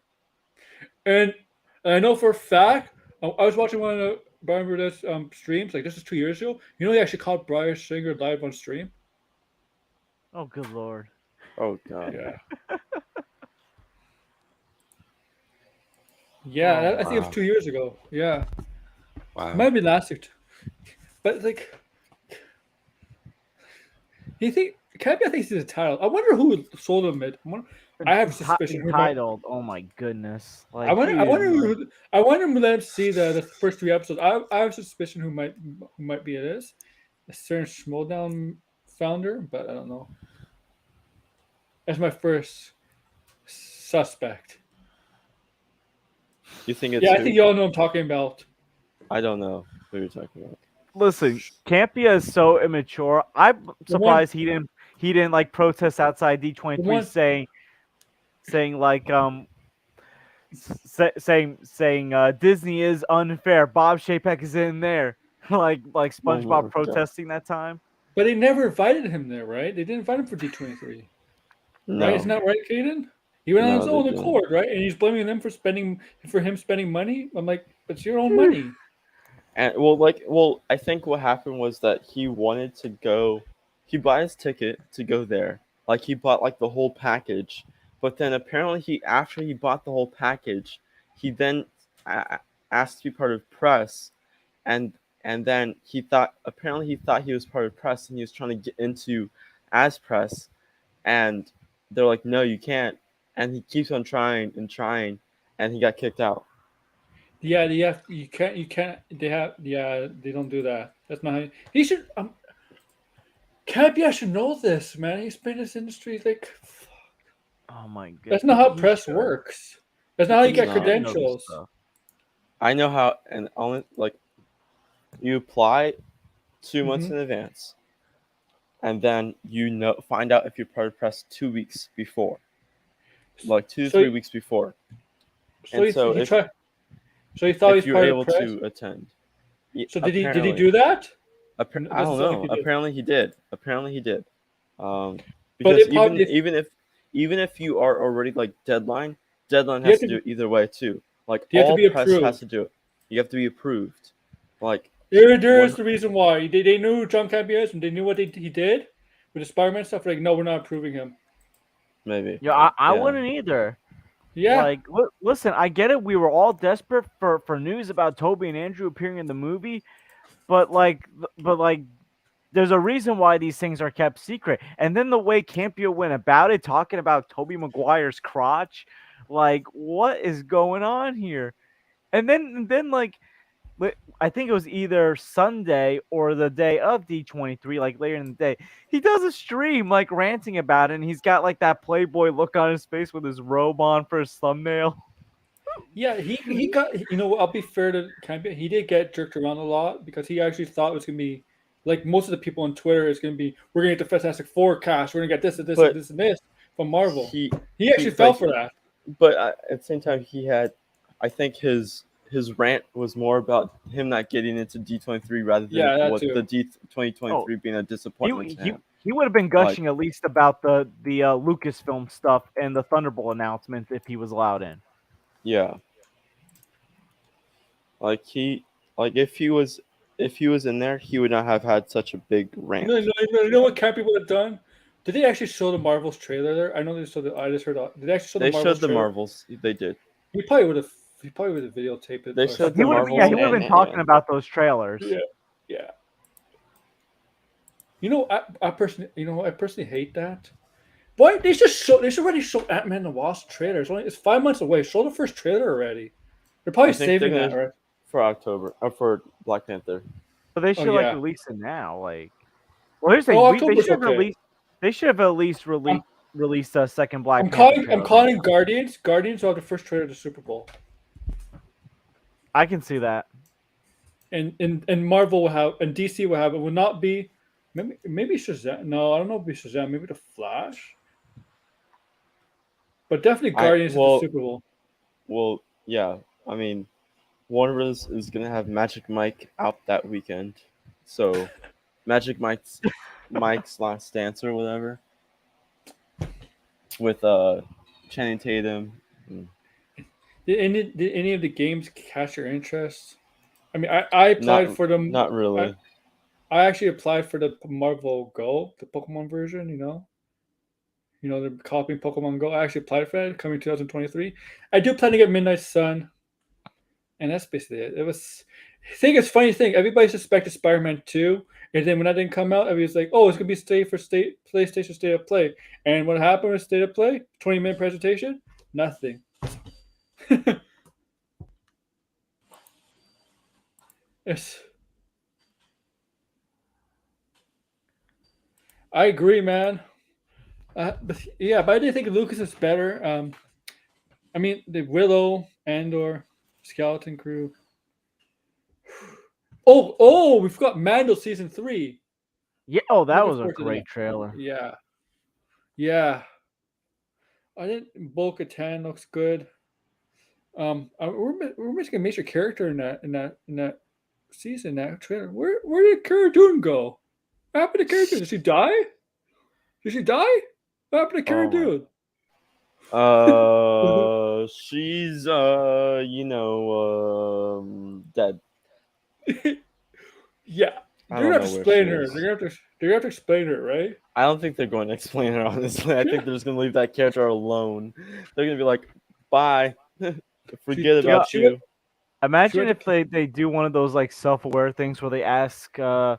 and I know for a fact I was watching one of Brian Burdett's streams. Like this is 2 years ago. You know, he actually caught Brian Singer live on stream. Oh, good lord. Oh god. Yeah. Yeah, Oh, I think it was wow. 2 years ago. Yeah, Wow. might be last year, but like, you think Cappy? I think he's entitled. I wonder who sold him it. I have a suspicion. Who might, Entitled. Oh my goodness. I Like wonder. he I is, wonder. like, I wonder who let him see the first 3 episodes. I have a suspicion who might be it is a certain Schmodown founder, but I don't know. That's my first suspect. You think it's Yeah, I who? think y'all know what I'm talking about. I don't know who you're talking about. listen, Campia is so immature. I'm The one- surprised he didn't like protest outside The D23 one- saying like saying Disney is unfair. Bob Chapek is in there. like SpongeBob my God. protesting that time. But they never invited him there, right? They didn't invite him for D23. No. Right? Isn't that right, Caden? He went on No, his they own didn't. accord, right? And he's blaming them for him spending money. I'm like, it's your own money. And I think what happened was that he wanted to go. He bought his ticket to go there. Like he bought like the whole package. But then apparently after he bought the whole package, he then asked to be part of press, and then he thought he was part of press and he was trying to get into as press, and they're like, no, you can't. And he keeps on trying and trying, and he got kicked out. Yeah, you can't. They don't do that. That's not how he should. Cappy should know this, man. He's been in this industry like. Oh my god. That's not how He press should. works. That's not how you He get should know this credentials. stuff. I know how, and only like you apply 2 months Mhm. in advance, and then find out if you're part of press 2 weeks before, like 2 to So- 3 weeks before. So And he, so he if- tried. So he thought he if was you're part able of press. to attend. So did he Apparently. do that? I Doesn't don't sound know. like he did. Apparently he did. But Because it probably- even if you are already like deadline You has have to do it either way too. Like You have to all be press approved. has to do it. You have to be approved. Like There is One- the reason why they knew who John Campy is and they knew what he did with the Spider-Man stuff. Like, no, we're not approving him. maybe. Yeah, I Yeah. wouldn't either. Yeah, Like, listen, I get it. We were all desperate for news about Toby and Andrew appearing in the movie, but there's a reason why these things are kept secret. And then the way Campio went about it, talking about Toby Maguire's crotch, like, what is going on here? And then like, I think it was either Sunday or the day of D23, like later in the day, he does a stream like ranting about it, and he's got like that Playboy look on his face with his robe on for his thumbnail. yeah. He got. I'll be fair to Campy. He did get jerked around a lot because he actually thought it was gonna be like most of the people on Twitter is gonna be. We're gonna get the Fantastic Four cast. We're gonna get this and this But and this and this from Marvel. He Actually fell for that. But at the same time, I think his rant was more about him not getting into D23 rather than Yeah, that what too. the D2023 being a disappointment to him. He would have been gushing at least about the Lucasfilm stuff and the Thunderbolt announcements if he was allowed in. Yeah. Like if he was in there, he would not have had such a big rant. You know what Campy would have done? Did they actually show the Marvels trailer there? I know they showed I just heard. Did they actually show They the Marvels showed the trailer? Marvels. They did. He probably would have. He probably would have videotaped it. They or showed something. the He would have Marvels been and talking Ant-Man. about those trailers. Yeah. I personally hate that. Boy, they should already show Ant-Man and the Wasp trailers. It's 5 months away. Show the first trailer already. They're probably I think saving they're that, right? for October or for Black Panther. But they should yeah. release it now. Like, well, here's the Oh, thing. They October's should have okay. released. They should have at least released a second Black I'm Panther. calling trailer. Guardians. Guardians will have the first trailer of the Super Bowl. I can see that. And Marvel will have, and DC will have. It will not be. Maybe Shazam. No, I don't know if it'll be Shazam. Maybe the Flash. But definitely Guardians at the Super Bowl. Well, yeah. I mean, Warner Bros. Is gonna have Magic Mike out that weekend, so Magic Mike's Last Dance or whatever with Channing Tatum. Did any of the games catch your interest? I mean, I applied for them. Not really. I actually applied for the Marvel Go, the Pokemon version. They're copying Pokemon Go. I actually applied for it, coming 2023. I do plan to get Midnight Sun, and that's basically it. I think it's a funny thing. Everybody suspected Spider-Man 2, and then when that didn't come out, everybody's like, "Oh, it's gonna be PlayStation State of Play." And what happened with State of Play? 20-minute presentation, nothing. Yes, I agree, man. But I did think Lucas is better. I mean, the Willow, Andor, Skeleton Crew. We forgot Mando season 3. Yeah. Oh, that Looking was a forward to great that. trailer. Yeah. I didn't. Bo-Katan looks good. We're missing a major character in that season, that trailer. Where did Cara Dune go? What happened to Cara Dune? Did she die? What happened to Cara Oh my- Dune? She's dead. Yeah, I they're don't gonna have know to where explain she her. is. They're gonna have to explain her, right? I don't think they're going to explain her, honestly. I think they're just going to leave that character alone. They're going to be like, bye. Forget about she you. Imagine went if they do one of those like self-aware things where they ask, so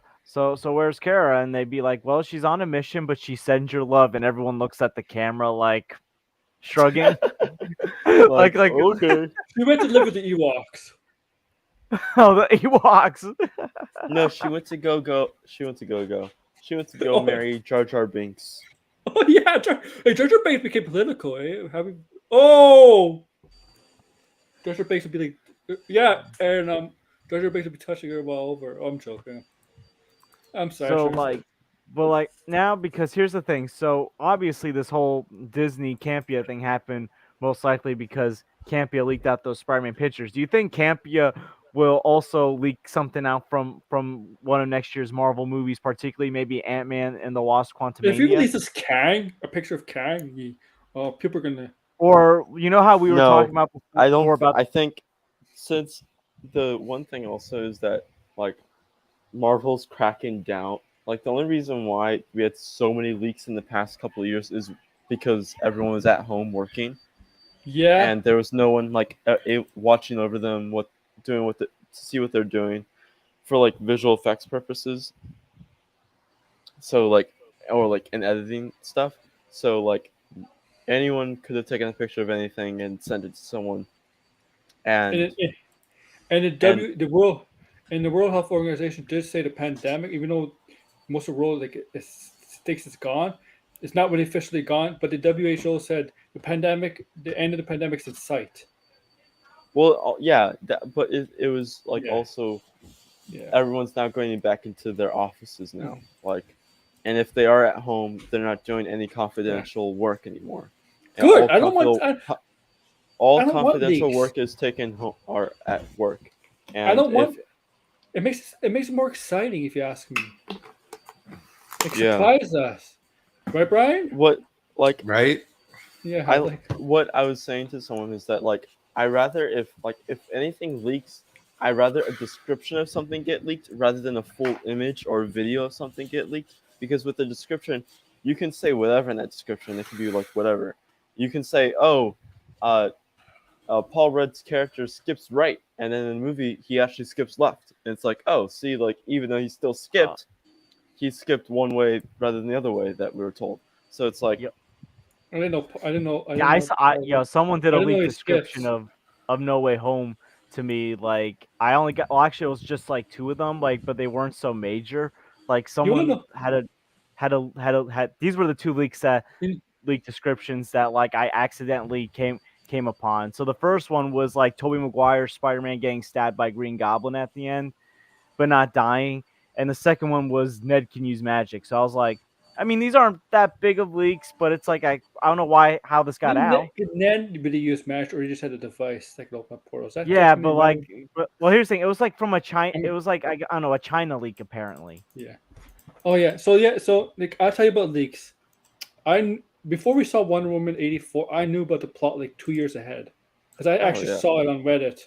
where's Kara? And they'd be like, well, she's on a mission, but she sends your love, and everyone looks at the camera like shrugging, like okay. She went to live with the Ewoks. oh, the Ewoks. No, she went to go. She went to go. She went to go Oh. marry Jar Jar Binks. Oh yeah, Jar Jar Binks became political. Jar Jar Binks would be like, yeah, and Jar Jar Binks would be touching her while over. I'm joking. I'm sorry. So like, but like now, because here's the thing. So obviously this whole Disney Campia thing happened most likely because Campia leaked out those Spider-Man pictures. Do you think Campia will also leak something out from one of next year's Marvel movies, particularly maybe Ant-Man and the Wasp: if he Quantumania? releases a picture of Kang, people are gonna. Or you know how we were No, talking about before, I don't. about I think since the one thing also is that like Marvel's cracking down. Like the only reason why we had so many leaks in the past couple of years is because everyone was at home working, Yeah, and there was no one like watching over them, to see what they're doing, for like visual effects purposes. So like, or like in editing stuff. So like, anyone could have taken a picture of anything and sent it to someone, and the World Health Organization did say the pandemic, even though most of the world thinks it's gone, it's not really officially gone. But the WHO said the end of the pandemic is in sight. well, yeah, but it was like Yeah. also Yeah, everyone's now going back into their offices now, like, and if they are at home, they're not doing any confidential work anymore. And good. I don't want confidential leaks. work is taken home or at work, and I don't want. It makes it more exciting if you ask me. It Yeah. surprised us, right, Brian? what like Right? Yeah, what I was saying to someone is that like I rather if anything leaks, I rather a description of something get leaked rather than a full image or video of something get leaked, because with the description you can say whatever in that description. It can be like whatever. You can say, Paul Rudd's character skips right, and then in the movie he actually skips left, and it's like, oh, see, like even though he still skipped, he skipped one way rather than the other way that we were told. So it's like, Yep. I didn't know. Someone did a I didn't know leaked he description skips. of No Way Home to me. Like I only got, well, actually, it was just like 2 of them, like, but they weren't so major. Like someone know- had these were the 2 leaks that You- leaked descriptions that like I accidentally came upon. So the first one was like Tobey Maguire Spider-Man getting stabbed by Green Goblin at the end, but not dying. And the second one was Ned can use magic. So I was like, I mean, these aren't that big of leaks, but it's like I don't know how this got out. Ned really used Match, or he just had a device that could open up portals. Yeah, but like, well, here's the thing. It was like from a China. It was like I don't know, a China leak apparently. Yeah. Oh yeah. So like I'll tell you about leaks. Before we saw Wonder Woman 84, I knew about the plot like 2 years ahead. because I actually yeah. saw it on Reddit.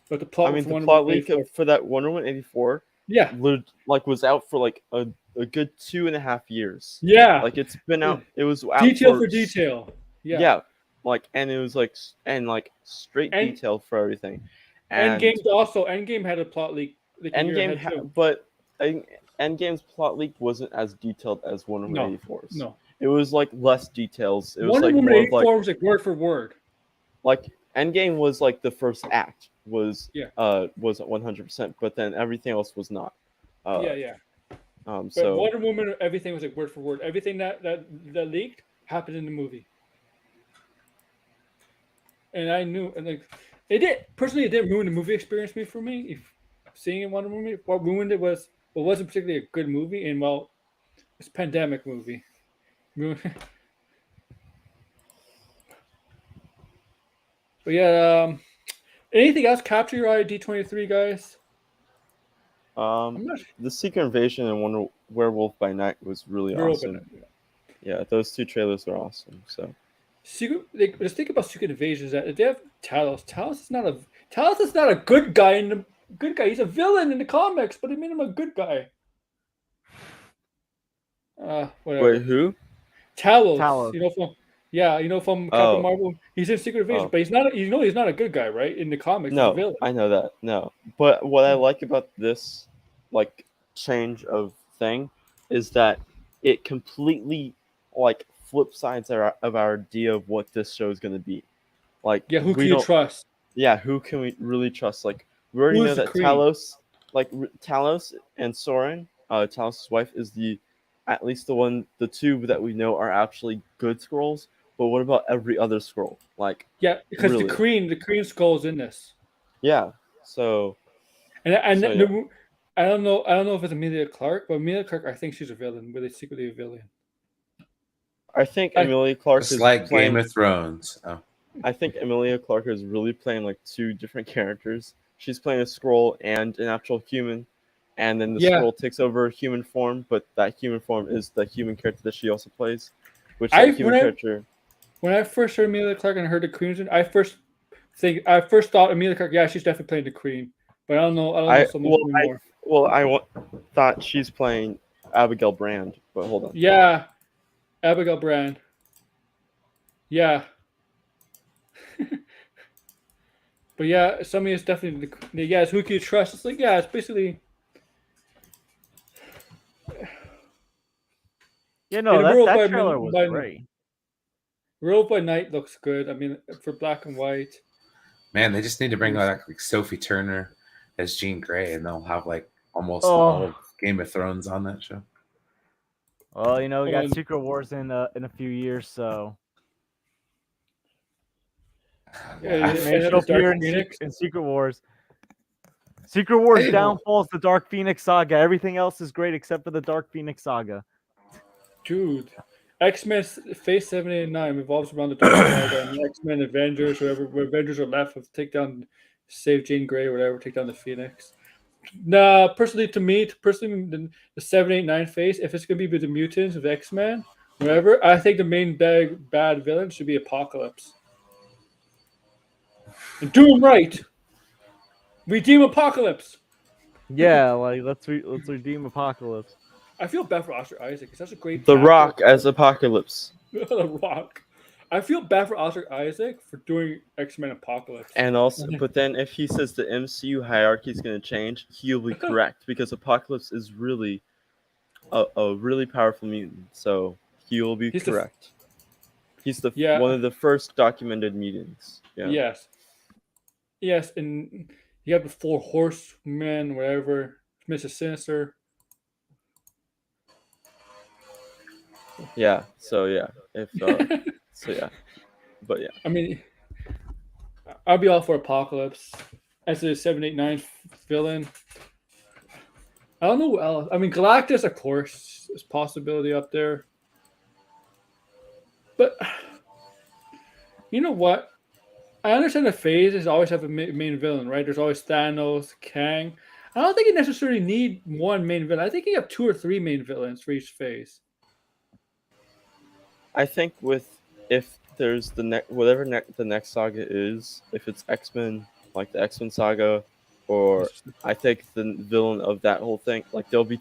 But the plot I mean, for the Wonder plot Woman leak 84. for that Wonder Woman 84 Yeah, was out for like a good 2.5 years. yeah. Like it's been out. It was out Detail for for detail. Yeah. Yeah, like and it was like straight And detail for everything, and Endgame had a plot leak like a year ahead too. But I think Endgame's plot leak wasn't as detailed as Wonder Woman No, 84's. no. It was like less details. It was Wonder like Woman more of 84 was like word for word. like Endgame was like the first act was Yeah. was 100%, but then everything else was not. Yeah. But So Wonder Woman, everything was like word for word. Everything that leaked happened in the movie. And I knew, and like, it did personally. It didn't ruin the movie experience for me. If seeing it Wonder Woman, what ruined it was wasn't particularly a good movie, and well, it's a pandemic movie. But yeah, anything else capture your eye, D23 guys? I'm not the Secret Invasion and Wonder Werewolf by Night was really sure. awesome. Yeah, those two trailers are awesome. So Secret, like, just think about Secret Invasion. Is that they have Talos. Talos is not a good guy in the good guy. He's a villain in the comics, but they made him a good guy. Whatever. wait, who? Talos. Talos. You know from Captain Oh. Marvel. He's in Secret Invasion, Oh. but he's not. He's not a good guy, right? In the comics, he's a No, villain. I know that. No, but what I like about this, like, change of thing, is that it completely like flip sides of our idea of what this show is going to be. Like, Yeah, who we can you don't- trust? Yeah, who can we really trust? Like, we already Who know is the that Queen? Talos and Soren, Talos' wife, is at least the two that we know are actually good scrolls. But what about every other scroll? Like, Yeah, because really? the Queen skull is in this, yeah. So and So, yeah. I don't know if it's Emilia Clarke, but Emilia Clarke, I think she's a villain, really secretly a villain. I think Emilia Clarke Just is like playing. Game of Thrones. Oh. I think Emilia Clarke is really playing like two different characters. She's playing a scroll and an actual human, and then the Yeah. scroll takes over human form, but that human form is the human character that she also plays. Which I- that human when I- character. When I first heard Emilia Clarke and heard the Queen's in, I first thought Emilia Clarke, yeah, she's definitely playing the Queen, but I don't know so much anymore. I thought she's playing Abigail Brand, but hold on. Yeah, Abigail Brand. Yeah. But yeah, somebody is definitely it's who can you trust? It's like, yeah, it's basically Yeah, no, In a world that by trailer min- was by- great. World by Night looks good. I mean, for black and white. Man, they just need to bring back like Sophie Turner as Jean Grey, and they'll have like almost Oh. all of Game of Thrones on that show. Well, you know, we got Um, Secret Wars in a few years, so Yeah, Maybe and it'll it's Dark appear in, Phoenix. in Secret Wars. Secret Wars Hey, downfalls the Dark Phoenix saga. Everything else is great except for the Dark Phoenix saga. Dude, X-Men Phase 7, 8, and 9 revolves around the Dark Saga and the X-Men Avengers, where Avengers are left with save Jean Grey, whatever, take down the Phoenix. Nah, personally, the 7, 8, 9 phase, if it's gonna be with the mutants of X-Men, whatever, I think the main bad villain should be Apocalypse. And do him right. Redeem Apocalypse. Yeah, like let's redeem Apocalypse. I feel bad for Oscar Isaac. He's such a great The actor. Rock as Apocalypse. The Rock. I feel bad for Oscar Isaac for doing X-Men Apocalypse. And also, but then if he says the MCU hierarchy is going to change, he'll be correct because Apocalypse is really a really powerful mutant. So he will be He's correct. He's Yeah. one of the first documented mutants. Yeah. Yes, and you have the 4 horsemen, whatever. Mr. Sinister. Yeah. So yeah. If so yeah. But yeah. I mean, I'll be all for Apocalypse as a 7, 8, 9 villain. I don't know what else. I mean, Galactus, of course, is a possibility up there. But you know what? I understand the phases always have a main villain, right? There's always Thanos, Kang. I don't think you necessarily need one main villain. I think you have 2 or 3 main villains for each phase. I think if there's the next saga is, if it's X-Men, like the X-Men saga, or I think the villain of that whole thing, like there'll be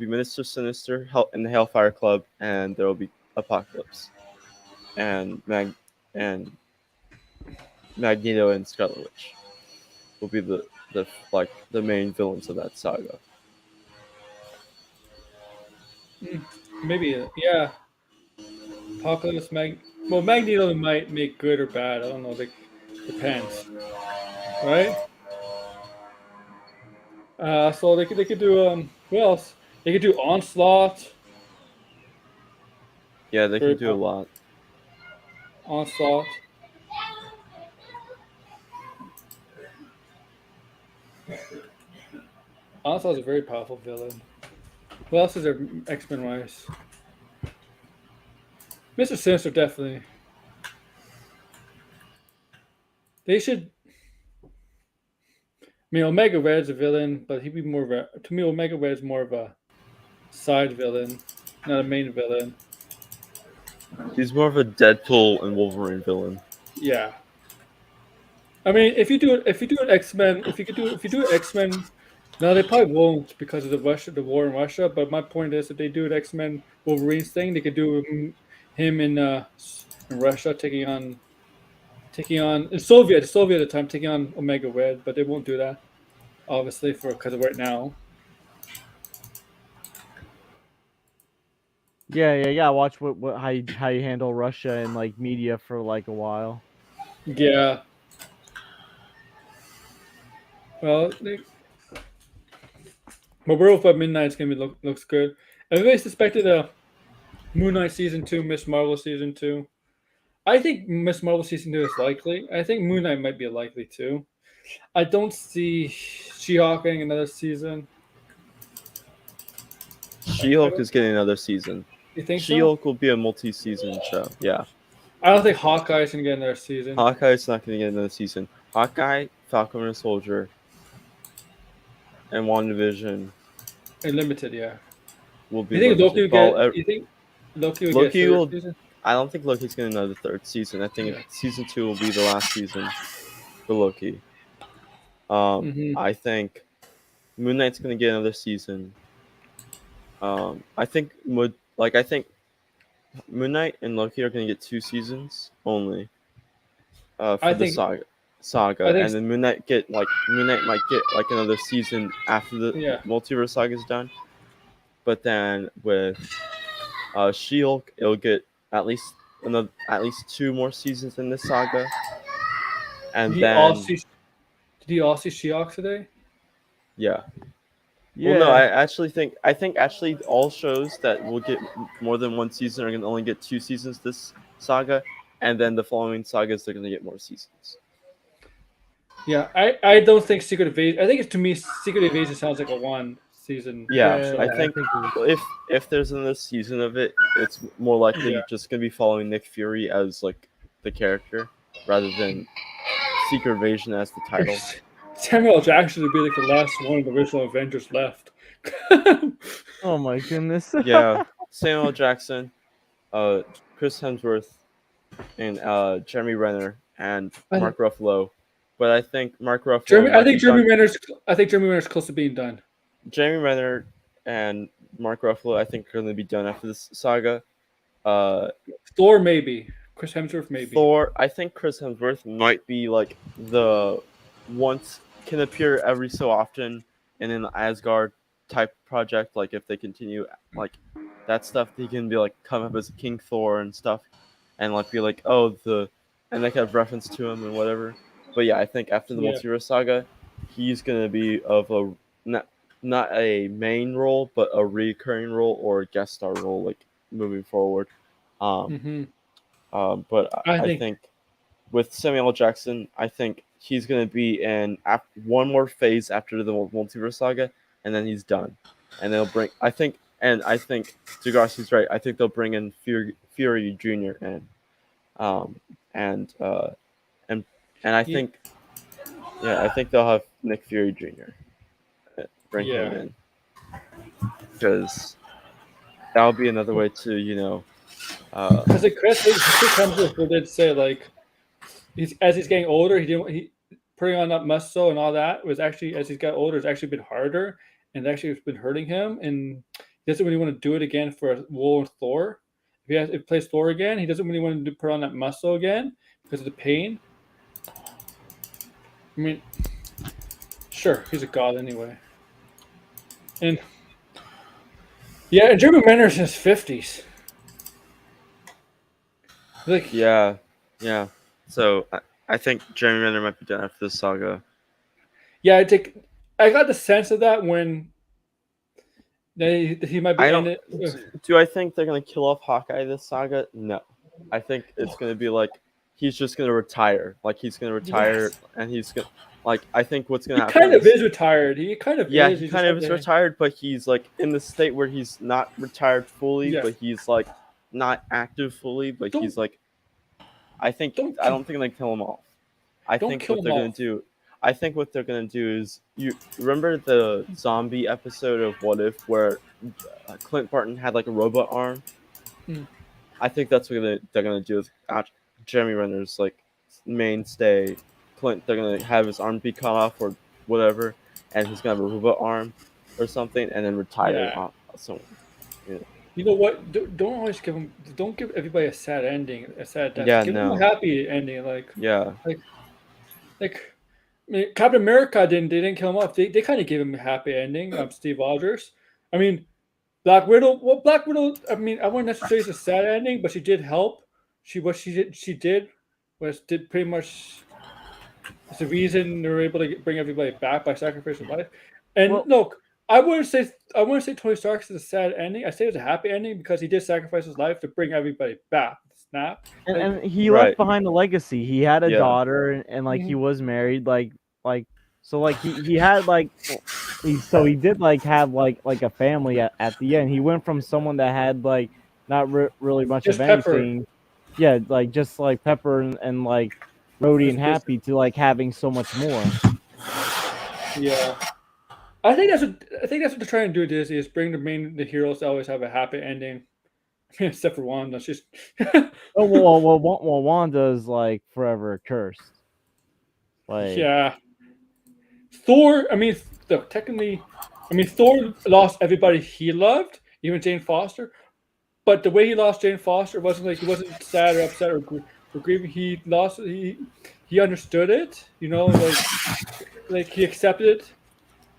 Minister Sinister and the Hellfire Club, and there'll be Apocalypse, and and Magneto and Scarlet Witch will be the main villains of that saga. Maybe, yeah. Apocalypse Magneto might make good or bad. I don't know. Like, depends, right? So they could do who else? They could do Onslaught. Yeah, they Very can do a lot. Onslaught. Onslaught's a very powerful villain. Who else is there X-Men wise? Mr. Sinister definitely. They should. I mean, Omega Red's a villain, but he'd be more of a. To me, Omega Red's more of a side villain, not a main villain. He's more of a Deadpool and Wolverine villain. Yeah. I mean, if you do an X-Men, if you do an X-Men, no, they probably won't because of the war in Russia. But my point is, if they do an X-Men Wolverines thing, they could do him in Russia taking on Soviet at the time taking on Omega Red, but they won't do that, obviously, because of right now. Yeah. Watch how you handle Russia and like media for like a while. Yeah. Well, but Werewolf by Midnight's gonna looks good. Everybody suspected Moon Knight season 2, Miss Marvel season 2. I think Miss Marvel season 2 is likely. I think Moon Knight might be likely too. I don't see She-Hulk getting another season. She-Hulk is getting another season. You think She-Hulk will be a multi-season show. Yeah. I don't think Hawkeye's gonna get another season. Hawkeye's not going to get another season. Hawkeye, Falcon and Soldier, and WandaVision And limited, yeah. will be. You think Loki will Well, get? You think Loki will Loki get a will- third season? I don't think Loki's getting another third season. I think Yeah. season 2 will be the last season for Loki. Mhm. I think Moon Knight's going to get another season. I think I think Moon Knight and Loki are going to get 2 seasons only. For I the think- saga, I think- and then Moon Knight might get like another season after the Yeah. multiverse saga is done. But then with She-Hulk, it'll get at least 2 more seasons in this saga. And Did you all see She-Hulk today? yeah. Yeah. Well, no, I think actually all shows that will get more than 1 season are going to only get 2 seasons this saga, and then the following sagas they're going to get more seasons. Yeah, I don't think Secret Invasion. I think to me, Secret Invasion sounds like a 1 season. Yeah, Yeah, I think if there's another season of it, it's more likely Yeah. just going to be following Nick Fury as like the character rather than Secret Invasion as the title. Samuel L. Jackson would be like the last one of the original Avengers left. Oh my goodness. Yeah, Samuel L. Jackson, Chris Hemsworth, and Jeremy Renner and Mark Ruffalo. But I think Mark Ruffalo. I think Jeremy Renner's close to being done. Jeremy Renner and Mark Ruffalo, I think, are going to be done after this saga. Thor maybe. Chris Hemsworth maybe. Thor, I think Chris Hemsworth might be like the once can appear every so often in an Asgard type project. Like if they continue like that stuff, he can be like come up as King Thor and stuff, and like be like and they have reference to him and whatever. But yeah, I think after the multiverse saga, he's gonna be of a not a main role, but a recurring role or a guest star role, like moving forward. But I think with Samuel L. Jackson, I think he's gonna be in one more phase after the multiverse saga, and then he's done. And they'll bring. I think Degrassy's right. I think they'll bring in Fury Jr. in, and I think, I think they'll have Nick Fury Jr. Bring him in, because that'll be another way to Because like Chris Hemsworth did say like as he's getting older, he putting on that muscle and all that was actually as he's got older, it's actually been harder and actually it's been hurting him, and he doesn't really want to do it again for a role in Thor. If he plays Thor again, he doesn't really want to put on that muscle again because of the pain. I mean, sure, he's a god anyway, and yeah, and Jeremy Renner's in his 50s. Like, Yeah. So I think Jeremy Renner might be done after this saga. yeah, I got the sense of that when he might be I don't. ended. Do I think they're gonna kill off Hawkeye this saga? No. I think it's gonna be like he's just gonna retire. Like he's gonna retire, Yes. and he's gonna like. I think what's He gonna happen. kind of is retired. He kind of Yeah, is. he He's kind just of is like- retired, but he's like in the state where he's not retired fully, Yes. but he's like not active fully, but Don't- he's like. I don't think they kill him off. I Don't think kill what him they're gonna off. do. I think what they're gonna do is you remember the zombie episode of What If where Clint Barton had like a robot arm. Mm. I think that's what they're gonna do with Jeremy Renner's like mainstay. Clint, they're gonna have his arm be cut off or whatever, and he's gonna have a robot arm or something, and then retire Yeah. off someone. You know what? Don't always give him. Don't give everybody a sad ending, a sad death. Yeah, give them no. a happy ending. Yeah, I mean, Captain America didn't. They didn't kill him off. They kind of gave him a happy ending. Steve Rogers. I mean, Black Widow. Well, Black Widow. I mean, I wouldn't necessarily say it's a sad ending, but she did help. She did pretty much. It's the reason they were able to bring everybody back by sacrificing life. And Well- look, I wouldn't say Tony Stark's is a sad ending. I say it's a happy ending because he did sacrifice his life to bring everybody back. Snap. And he Right. left behind a legacy. He had a Yeah. daughter, and like he Mhm. was married, so like he had like he did like have like a family at the end. He went from someone that had like not really much Just of Pepper. anything, yeah, like just like Pepper and like Rhodey and Just- Happy to like having so much more. Yeah. I think that's what they're trying to do. Disney is bring the heroes to always have a happy ending, except for Wanda. She's Oh well, Wanda is like forever cursed. Like yeah. Thor. I mean, technically, Thor lost everybody he loved, even Jane Foster. But the way he lost Jane Foster wasn't like he wasn't sad or upset or grieving. He lost. He understood it. You know, like he accepted it.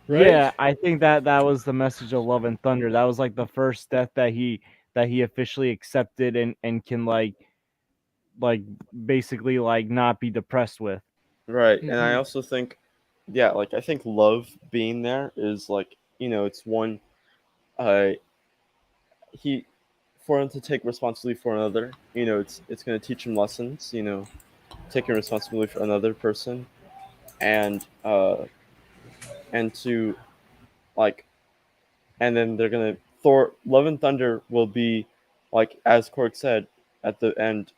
Right? Yeah, I think that was the message of Love and Thunder. That was like the first death that he officially accepted and can like basically like not be depressed with. right. And I Mhm. also think, yeah, like I think love being there is like it's one. He for him to take responsibility for another. It's going to teach him lessons. Taking responsibility for another person, and to like, and then they're gonna Love and Thunder will be like as Cork said at the end.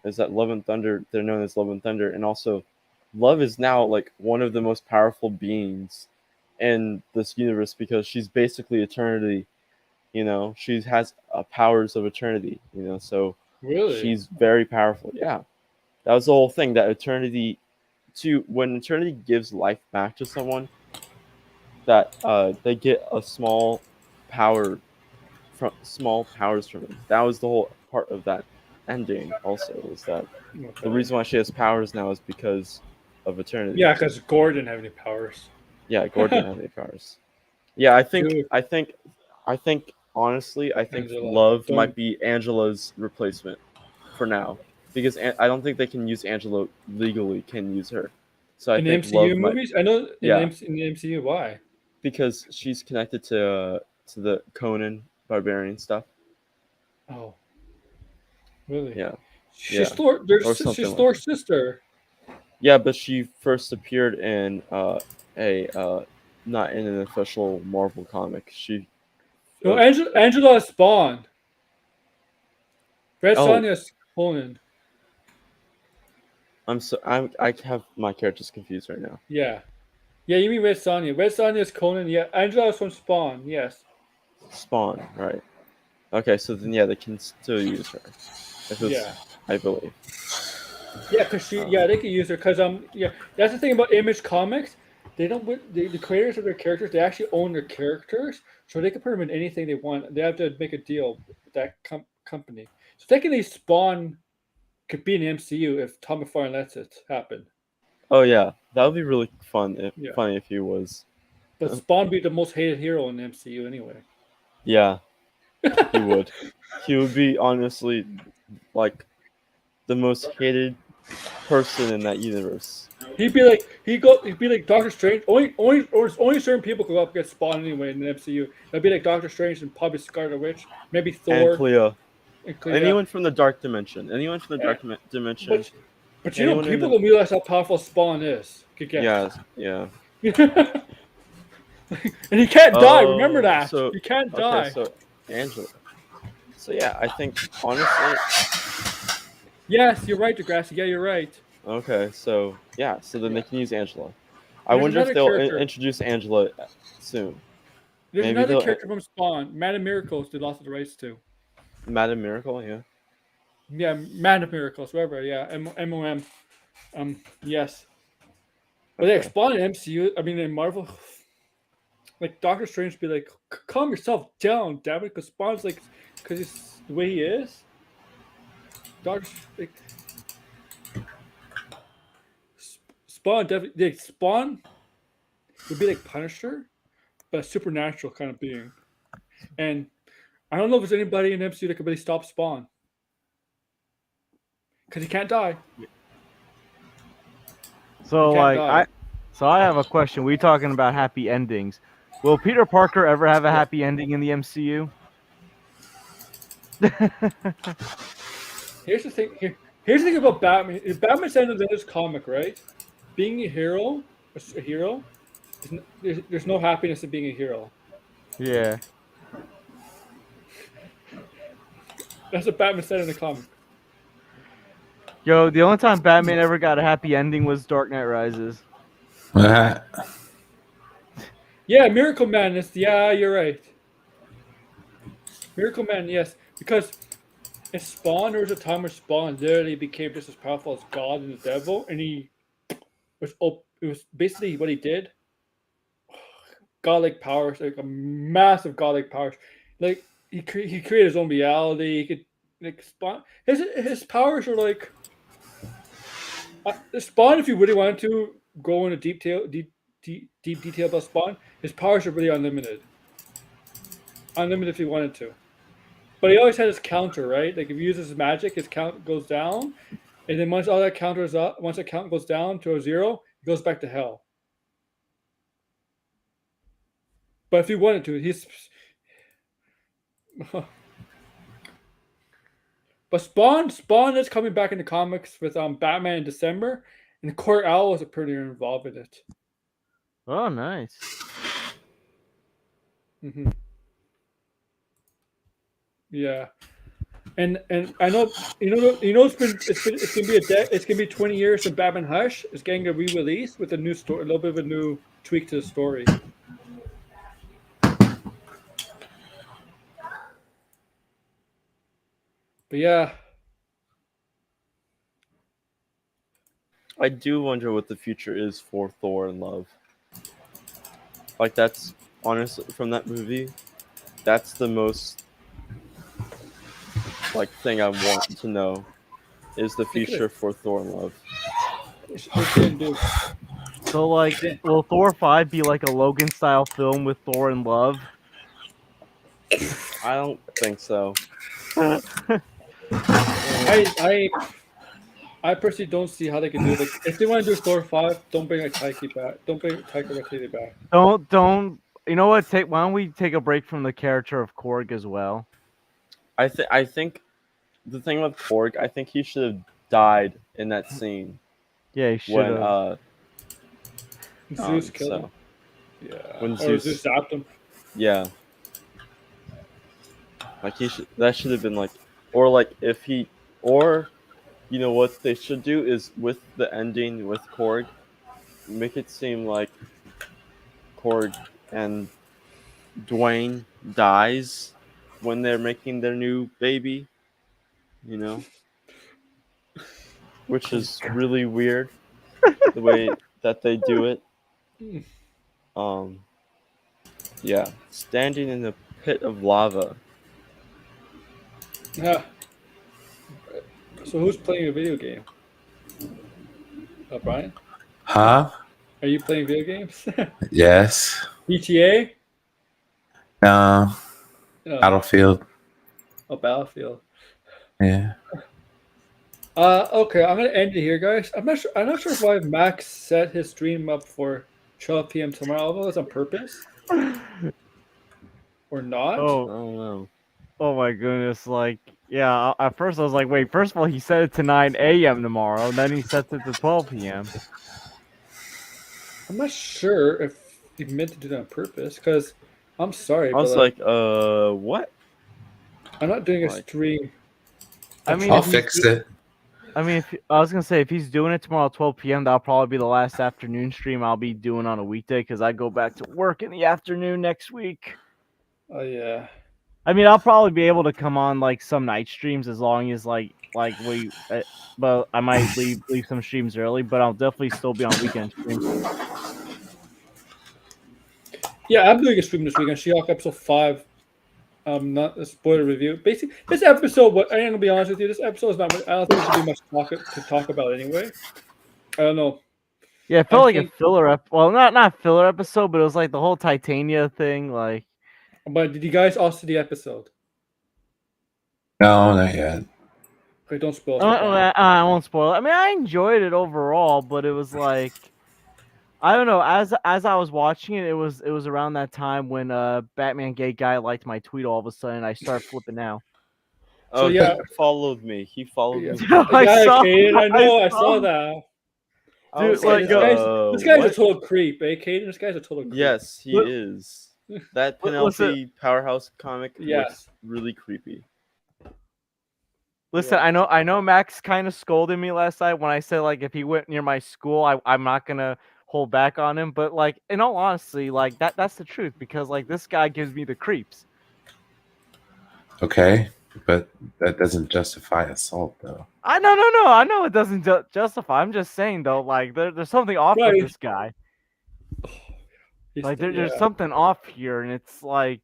Is that Love and Thunder? They're known as Love and Thunder, and also Love is now like one of the most powerful beings in this universe because she's basically eternity. She has powers of eternity. So Really? she's very powerful. Yeah, that was the whole thing. That eternity, when eternity gives life back to someone, that they get a small powers from it. That was the whole part of that ending. Also, is that the reason why she has powers now is because of eternity. Yeah, because Gordon didn't have any powers. Yeah, Gordon didn't have any powers. Yeah, I think Dude. honestly, I think Angela, Love don't- might be Angela's replacement for now, because I don't think they can use Angela legally. Can use her, so I In the think MCU Love might, movies, I know in, Yeah. in the MCU, why? because she's connected to the Conan barbarian stuff. Oh, really? Yeah, She's Yeah. Thor. Or something She's like Thor's sister. yeah, but she first appeared in not in an official Marvel comic. She No, Angela is Spawn. Red Oh. Sonja's Conan. I have my characters confused right now. Yeah. Yeah, you mean Red Sonja. Red Sonja is Conan. Yeah, Angela is from Spawn. Yes. Spawn, right? Okay, so then yeah, they can still use her. If it's, Yeah. I believe. Yeah, cause they can use her. Cause that's the thing about Image Comics. They don't the creators of their characters. They actually own their characters, so they can put them in anything they want. They have to make a deal with that company. So technically, Spawn could be in the MCU if Tom McFarlane lets it happen. Oh yeah, that would be really fun. Yeah. Funny if he was. But Spawn be the most hated hero in the MCU anyway. Yeah, he would. He would be honestly like the most hated person in that universe. He'd be like Doctor Strange. Only certain people could go up against Spawn anyway in the MCU. That'd be like Doctor Strange and probably Scarlet Witch, maybe And Thor. Clea. And Clea. Anyone from the Dark Dimension. Anyone from the Dark Dimension. But Anyone in people the- gonna realize how powerful Spawn is. Could get. Yeah. And he can't die. Remember that. So, he can't die. So Angela. So yeah, I think honestly. Yes, you're right, Degrassi. Yeah, you're right. Okay, so yeah, so then they can use Angela. I There's wonder if another they'll character. Introduce Angela soon. There's Maybe another they'll- character from Spawn, Man of Miracles, they lost the rights to. Madam Miracle, yeah. Yeah, Man of Miracles, whatever. Yeah, MOM. Yes. But yeah, Spawn in MCU. I mean, in Marvel, like Doctor Strange be like, calm yourself down, damn it, because Spawn's like, because it's the way he is. Spawn definitely Spawn would be like Punisher, but a supernatural kind of being. And I don't know if there's anybody in MCU that could really stop Spawn. Because he can't die. So He can't die. I have a question. We talking about happy endings. Will Peter Parker ever have a happy ending in the MCU? Here's the thing. Here's the thing about Batman. If Batman's ended in this comic, right? Being a hero, there's no happiness in being a hero. Yeah. That's what Batman said in the comic. Yo, the only time Batman ever got a happy ending was Dark Knight Rises. Yeah, Miracle Man. Yeah, you're right. Miracle Man, yes, because in Spawn, there was a time where Spawn literally became just as powerful as God and the devil, and he was it was basically what he did. Godlike powers, like a massive godlike powers. Like he created his own reality. He could like Spawn. His powers are like Spawn. If you really wanted to go into deep detail about Spawn, his powers are really unlimited. Unlimited if he wanted to. But he always had his counter, right? Like if he uses his magic, his count goes down, and then once all that counters up, once that count goes down to a 0, he goes back to hell. But if he wanted to, he's. But Spawn is coming back in the comics with Batman in December, and Court Owl is pretty involved in it. Oh, nice. Mm-hmm. Yeah, and I know it's gonna be 20 years since Batman Hush is getting a re-release with a new story, a little bit of a new tweak to the story. But yeah, I do wonder what the future is for Thor and Love. Like that's honestly from that movie, that's the most like thing I want to know is the future for Thor and Love. So like, will Thor 5 be like a Logan style film with Thor and Love? I don't think so. I personally don't see how they can do it. Like, if they want to do Thor 5, don't bring a Taika back. Don't bring Taika Waititi back. Don't. You know what? Why don't we take a break from the character of Korg as well? I think the thing with Korg, I think he should have died in that scene. Yeah, he should have. Zeus killed him. Yeah. When Zeus zapped him. Yeah. Like that should have been like, or like if he, or, you know what they should do is with the ending with Korg, make it seem like Korg and Dwayne dies, when they're making their new baby, you know, which is really weird the way that they do it. Yeah, standing in the pit of lava. Yeah. So who's playing a video game? Brian, Huh? are you playing video games? Yes. GTA? No. No. Battlefield. Oh, Battlefield. Yeah. Okay, I'm gonna end it here, guys. I'm not sure why Max set his stream up for 12 p.m. tomorrow. I don't know if it's on purpose or not. I Oh, don't know. oh my goodness! Like, yeah. At first, I was like, wait. First of all, he set it to 9 a.m. tomorrow. Then he sets it to 12 p.m. I'm not sure if he meant to do that on purpose, because I'm sorry, I was but like, what? I'm not doing a like- stream. I mean, I'll if fix he's, it. I mean, I was gonna say if he's doing it tomorrow at 12 p.m., that'll probably be the last afternoon stream I'll be doing on a weekday because I go back to work in the afternoon next week. Oh yeah. I mean, I'll probably be able to come on like some night streams as long as like we. But I might leave some streams early, but I'll definitely still be on weekend streams. Yeah, I'm doing a stream this week on She-Hulk episode 5. Not a spoiler review. Basically, this episode, what I'm gonna be honest with you, this episode is not. I don't think there should be much to talk about anyway. I don't know. Yeah, it felt I like think- a filler well, not filler episode, but it was like the whole Titania thing. Like, But did you guys all see the episode? No, not yet. Okay, don't spoil it. I won't spoil it. I mean, I enjoyed it overall, but it was like, I don't know. As I was watching it, it was around that time when Batman gay guy liked my tweet. All of a sudden, I started flipping out. So, Oh, yeah. he followed me. He followed Yeah. me. Caden, I know, I saw that. I was Dude, like, this guy's a what? total creep, eh, Caden? This guy's a total creep. Yes, he Look- is. That listen- Penelope Powerhouse comic Yes. looks really creepy. Listen, Yeah. I know Max kind of scolded me last night when I said like if he went near my school, I'm not gonna hold back on him. But like in all honesty, like that's the truth because like this guy gives me the creeps. Okay, but that doesn't justify assault, though. I no. I know it doesn't justify. I'm just saying though, like there's something off Right. with this guy. He's- Like there's yeah. something off here, and it's like,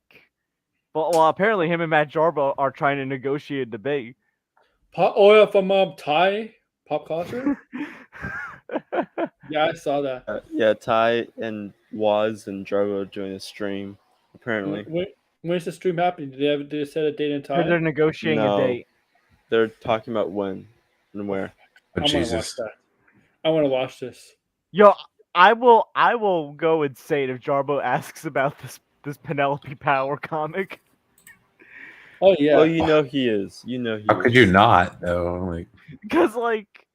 well, apparently him and Matt Jarbo are trying to negotiate a debate. Oil from Thai pop culture. Yeah, I saw that. Yeah, Ty and Waz and Jargo doing a stream. Apparently, When's the stream happening? Did they set a date and They're time? negotiating No. a date. they're talking about when and where. Oh, I want to watch Jesus. that. I want to watch this. Yo, I will go insane if Jarbo asks about this Penelope Power comic. Oh yeah. Oh, you know he is. You know he How is. could you not, though? Like, Because, like,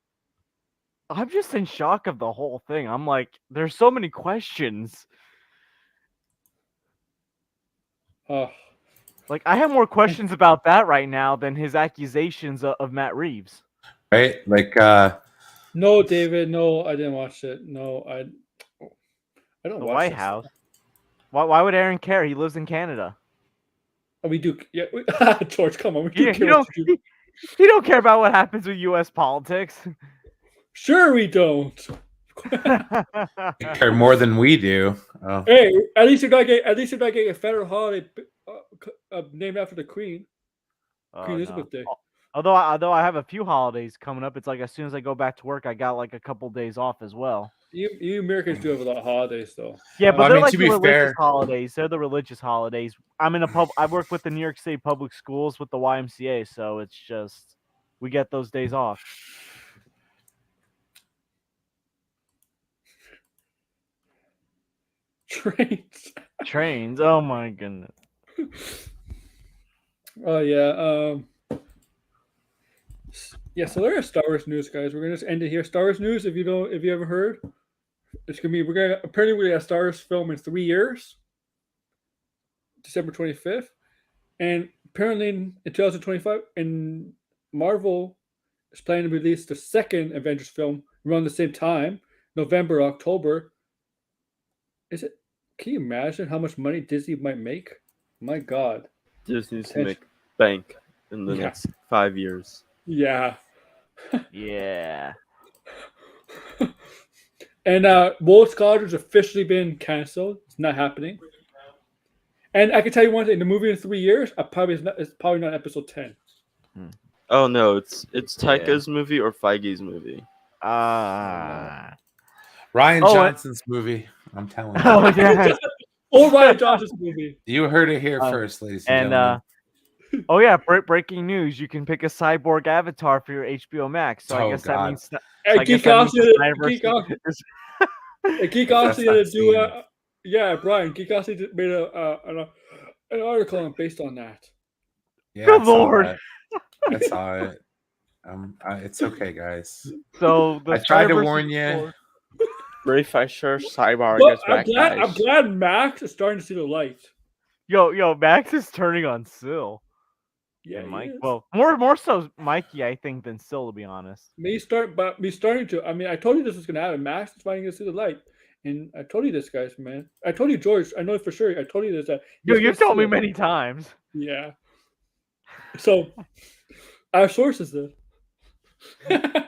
I'm just in shock of the whole thing. I'm like, there's so many questions. Oh, Like, I have more questions about that right now than his accusations of Matt Reeves. right? Like, no, David. No, I didn't watch it. No, I don't The watch White this. House. Why would Aaron care? He lives in Canada. Oh, we do. Yeah, George, come on. We do You, care you what don't, you do. you don't care about what happens with U.S. politics. Sure, we don't. you care more than we do. Oh, Hey, at least you're not getting a federal holiday named after the Queen. Oh, Queen no. Elizabeth Day. Although I have a few holidays coming up, it's like as soon as I go back to work, I got like a couple days off as well. You Americans do have a lot of holidays, though. Yeah, but Well, I they're mean, like to the be religious fair- holidays. They're the religious holidays. I work with the New York State Public Schools with the YMCA, so it's just we get those days off. Trains. Trains. Oh my goodness. Oh yeah. Yeah. So there is Star Wars news, guys. We're gonna just end it here. Star Wars news. If you ever heard, it's gonna be. We're gonna have Star Wars film in 3 years. December 25th, and apparently in 2025, and Marvel is planning to release the second Avengers film around the same time, November, October. Is it? Can you imagine how much money Disney might make? My God. Disney needs to make bank in the Yeah. next 5 years. Yeah. Yeah. And World Scholars has officially been canceled. It's not happening. And I can tell you one thing: the movie in 3 years, it's probably not episode 10. Oh no, it's Taika's movie or Feige's movie. Ah. Ryan Oh, Johnson's movie. I'm telling you. Oh yeah. Or Ryan Johnson's movie. You heard it here Uh, first, ladies and And gentlemen. oh yeah, breaking news! You can pick a cyborg avatar for your HBO Max. So I Oh, guess God. that means. And I guess Geek that means Austin, the Snyderverse is- Geek That's Austin not to do seen. yeah, Brian. Geek Austin made an article based on that. Yeah, Good I saw Lord. that. I saw it. It's okay, guys. So the I tried to Snyderverse warn is you. for- Ray Fisher, Cyborg But is back, I'm guys. glad Max is starting to see the light. Yo, Max is turning on Syl. Yeah, And he Mike. is. Well, more so Mikey, I think, than Syl, to be honest. Me starting to. I mean, I told you this was gonna happen. Max is finally gonna see the light, and I told you this, guys, man. I told you, George. I know for sure. I told you this. Yo, you've told me many times. Yeah. So, our sources then.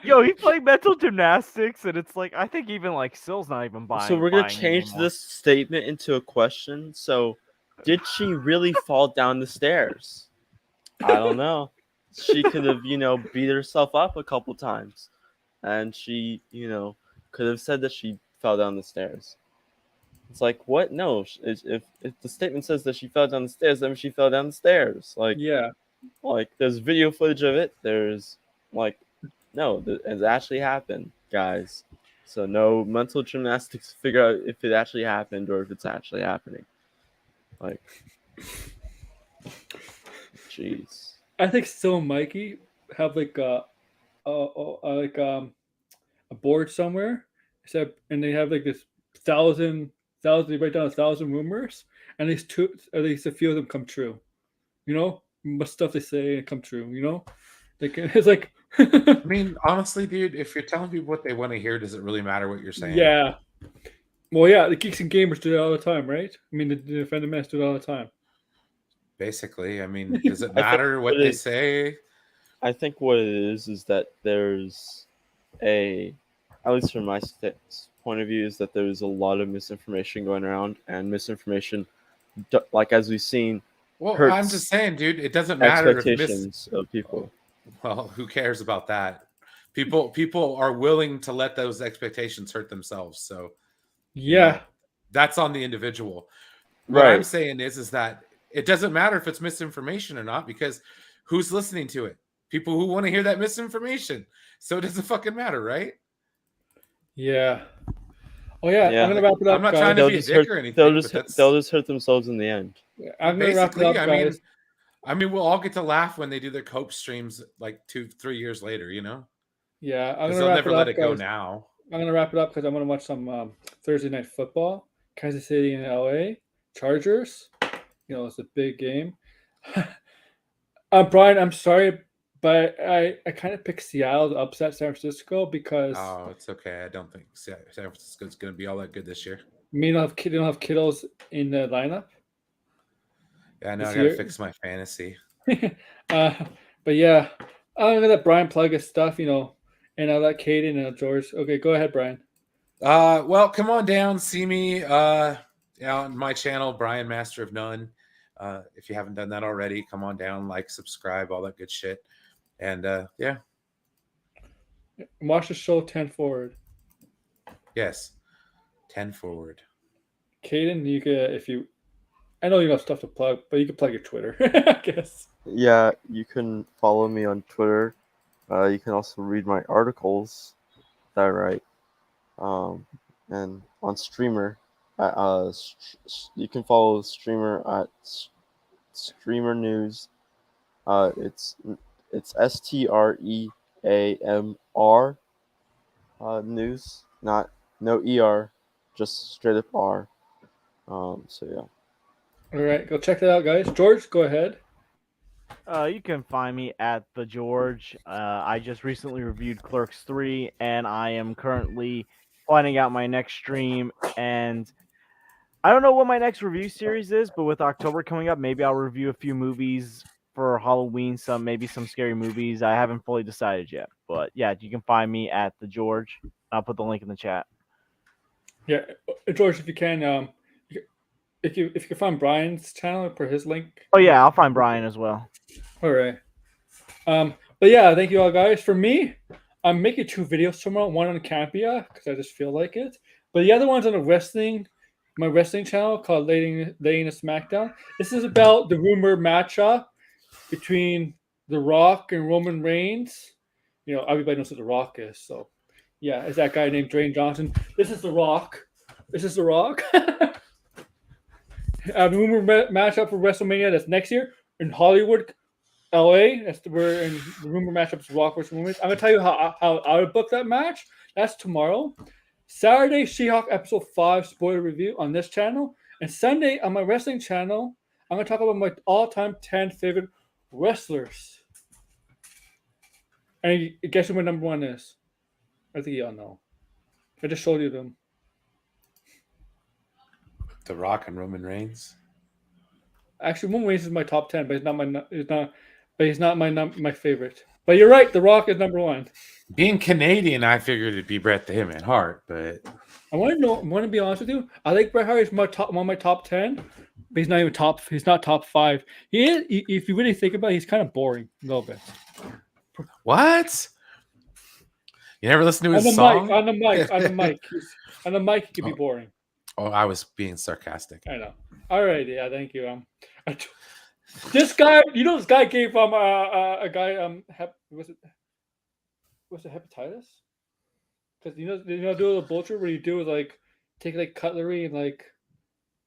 Yo, he's playing mental gymnastics, and it's like I think even like Syl's not even buying. So we're gonna buying it change anymore. this statement into a question. So, did she really fall down the stairs? I don't know. She could have, beat herself up a couple times, and she, could have said that she fell down the stairs. It's like, what? No. If the statement says that she fell down the stairs, then she fell down the stairs. Yeah. Like there's video footage of it. There's no, it actually happened, guys. So no mental gymnastics to figure out if it actually happened or if it's actually happening. Like, jeez. I think Still and Mikey have like a board somewhere, and they have like this thousand. They write down 1,000 rumors, and at least a few of them come true. You know, what stuff they say come true. You know, like it's like. I mean, honestly, dude, if you're telling people what they want to hear, does it really matter what you're saying? Yeah. Well, yeah, the geeks and gamers do it all the time, right? I mean, the defender mess do it all the time. Basically, I mean, does it matter what they say? I think what it is that there's at least from my point of view, is that there's a lot of misinformation going around, and misinformation, like as we've seen, Well, hurts I'm just saying, dude, it doesn't matter expectations of people. Well, who cares about that? People are willing to let those expectations hurt themselves. So, Yeah, that's on the individual. What Right. I'm saying is that it doesn't matter if it's misinformation or not, because who's listening to it? People who want to hear that misinformation. So it doesn't fucking matter, right? yeah. Oh yeah, Yeah. I'm gonna wrap it up. I'm not guys. trying to They'll be a just dick hurt. or anything. They'll but that's just hurt themselves in the end. I'm gonna wrap it basically. up, I guys. mean, we'll all get to laugh when they do their cope streams like 2-3 years later. You know, Yeah, I'm because gonna they'll wrap never it let up, it go guys. now. I'm gonna wrap it up because I want to watch some Thursday night football. Kansas City and LA Chargers. You know, it's a big game. Brian, I'm sorry, but I kind of picked Seattle to upset San Francisco because Oh, it's okay. I don't think San Francisco's going to be all that good this year. they don't have Kittles in the lineup. Yeah, I know. This I got to year- fix my fantasy. But yeah, I'm gonna let Brian plug his stuff, and I'll let Kaden and George. Okay, go ahead, Brian. Well, come on down, see me on my channel, Brian Master of None. If you haven't done that already, come on down, like, subscribe, all that good shit. And yeah, Watch the show 10 forward. yes, 10 forward. Kaden, you could I know you have stuff to plug, but you can plug your Twitter, I guess. Yeah, you can follow me on Twitter. You can also read my articles that I write. And on Streamer, you can follow Streamer at Streamer News. It's STREAMR news, no ER, just straight up R. So yeah. All right, go check that out, guys. George, go ahead. You can find me at the George. I just recently reviewed Clerks 3, and I am currently planning out my next stream. And I don't know what my next review series is, but with October coming up, maybe I'll review a few movies for Halloween. Maybe some scary movies. I haven't fully decided yet, but yeah, you can find me at the George. I'll put the link in the chat. Yeah, George, if you can, if you can find Brian's channel for his link. Oh yeah, I'll find Brian as well. All right. But yeah, thank you all guys. For me, I'm making 2 videos tomorrow. One on Campia because I just feel like it, but the other one's on my wrestling channel called Laying a Smackdown. This is about the rumored matchup between The Rock and Roman Reigns. You know, everybody knows who The Rock is, so yeah, it's that guy named Dwayne Johnson. This is The Rock. This is The Rock. Rumored matchup for WrestleMania that's next year in Hollywood, LA. That's we're in the rumor matchups Rock versus Roman. I'm gonna tell you how I would book that match. That's tomorrow. Saturday, She-Hulk episode 5 spoiler review on this channel, and Sunday on my wrestling channel, I'm gonna talk about my all-time 10 favorite wrestlers. And guess who my number 1 is? I think y'all know. I just showed you them. The Rock and Roman Reigns. Actually, Roman Reigns is my top 10, but he's not my favorite. But you're right, The Rock is number 1. Being Canadian, I figured it'd be Bret the Hitman Hart, but I want to be honest with you. I think Bret Hart is one of my top 10, but he's not even top. He's not top 5. He is. If you really think about it, he's kind of boring a little bit. what? You never listen to his song? On the mic, he could be boring. Oh, I was being sarcastic. I know. All right, yeah, thank you. This guy, this guy gave a guy was it hepatitis? Because do a vulture where you do like take like cutlery and like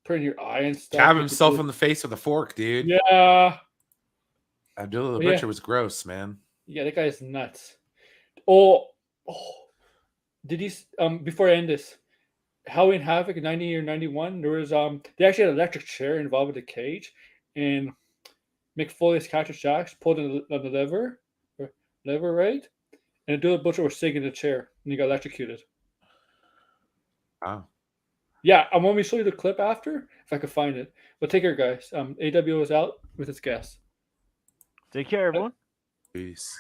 put in your eye and stuff. Stab himself in the face with a fork, dude. Yeah. Abdullah the Butcher was gross, man. Yeah, that guy is nuts. Oh, did you before I end this? Halloween Havoc in 90 or 91, there was they actually had an electric chair involved with a cage, and Mick Foley's Cactus Jacks pulled on the lever, right? And Abdullah the Butcher was sitting in the chair and he got electrocuted. Wow. Yeah, I want me to show you the clip after if I could find it. But take care, guys. AW is out with its guest. Take care, everyone. Peace.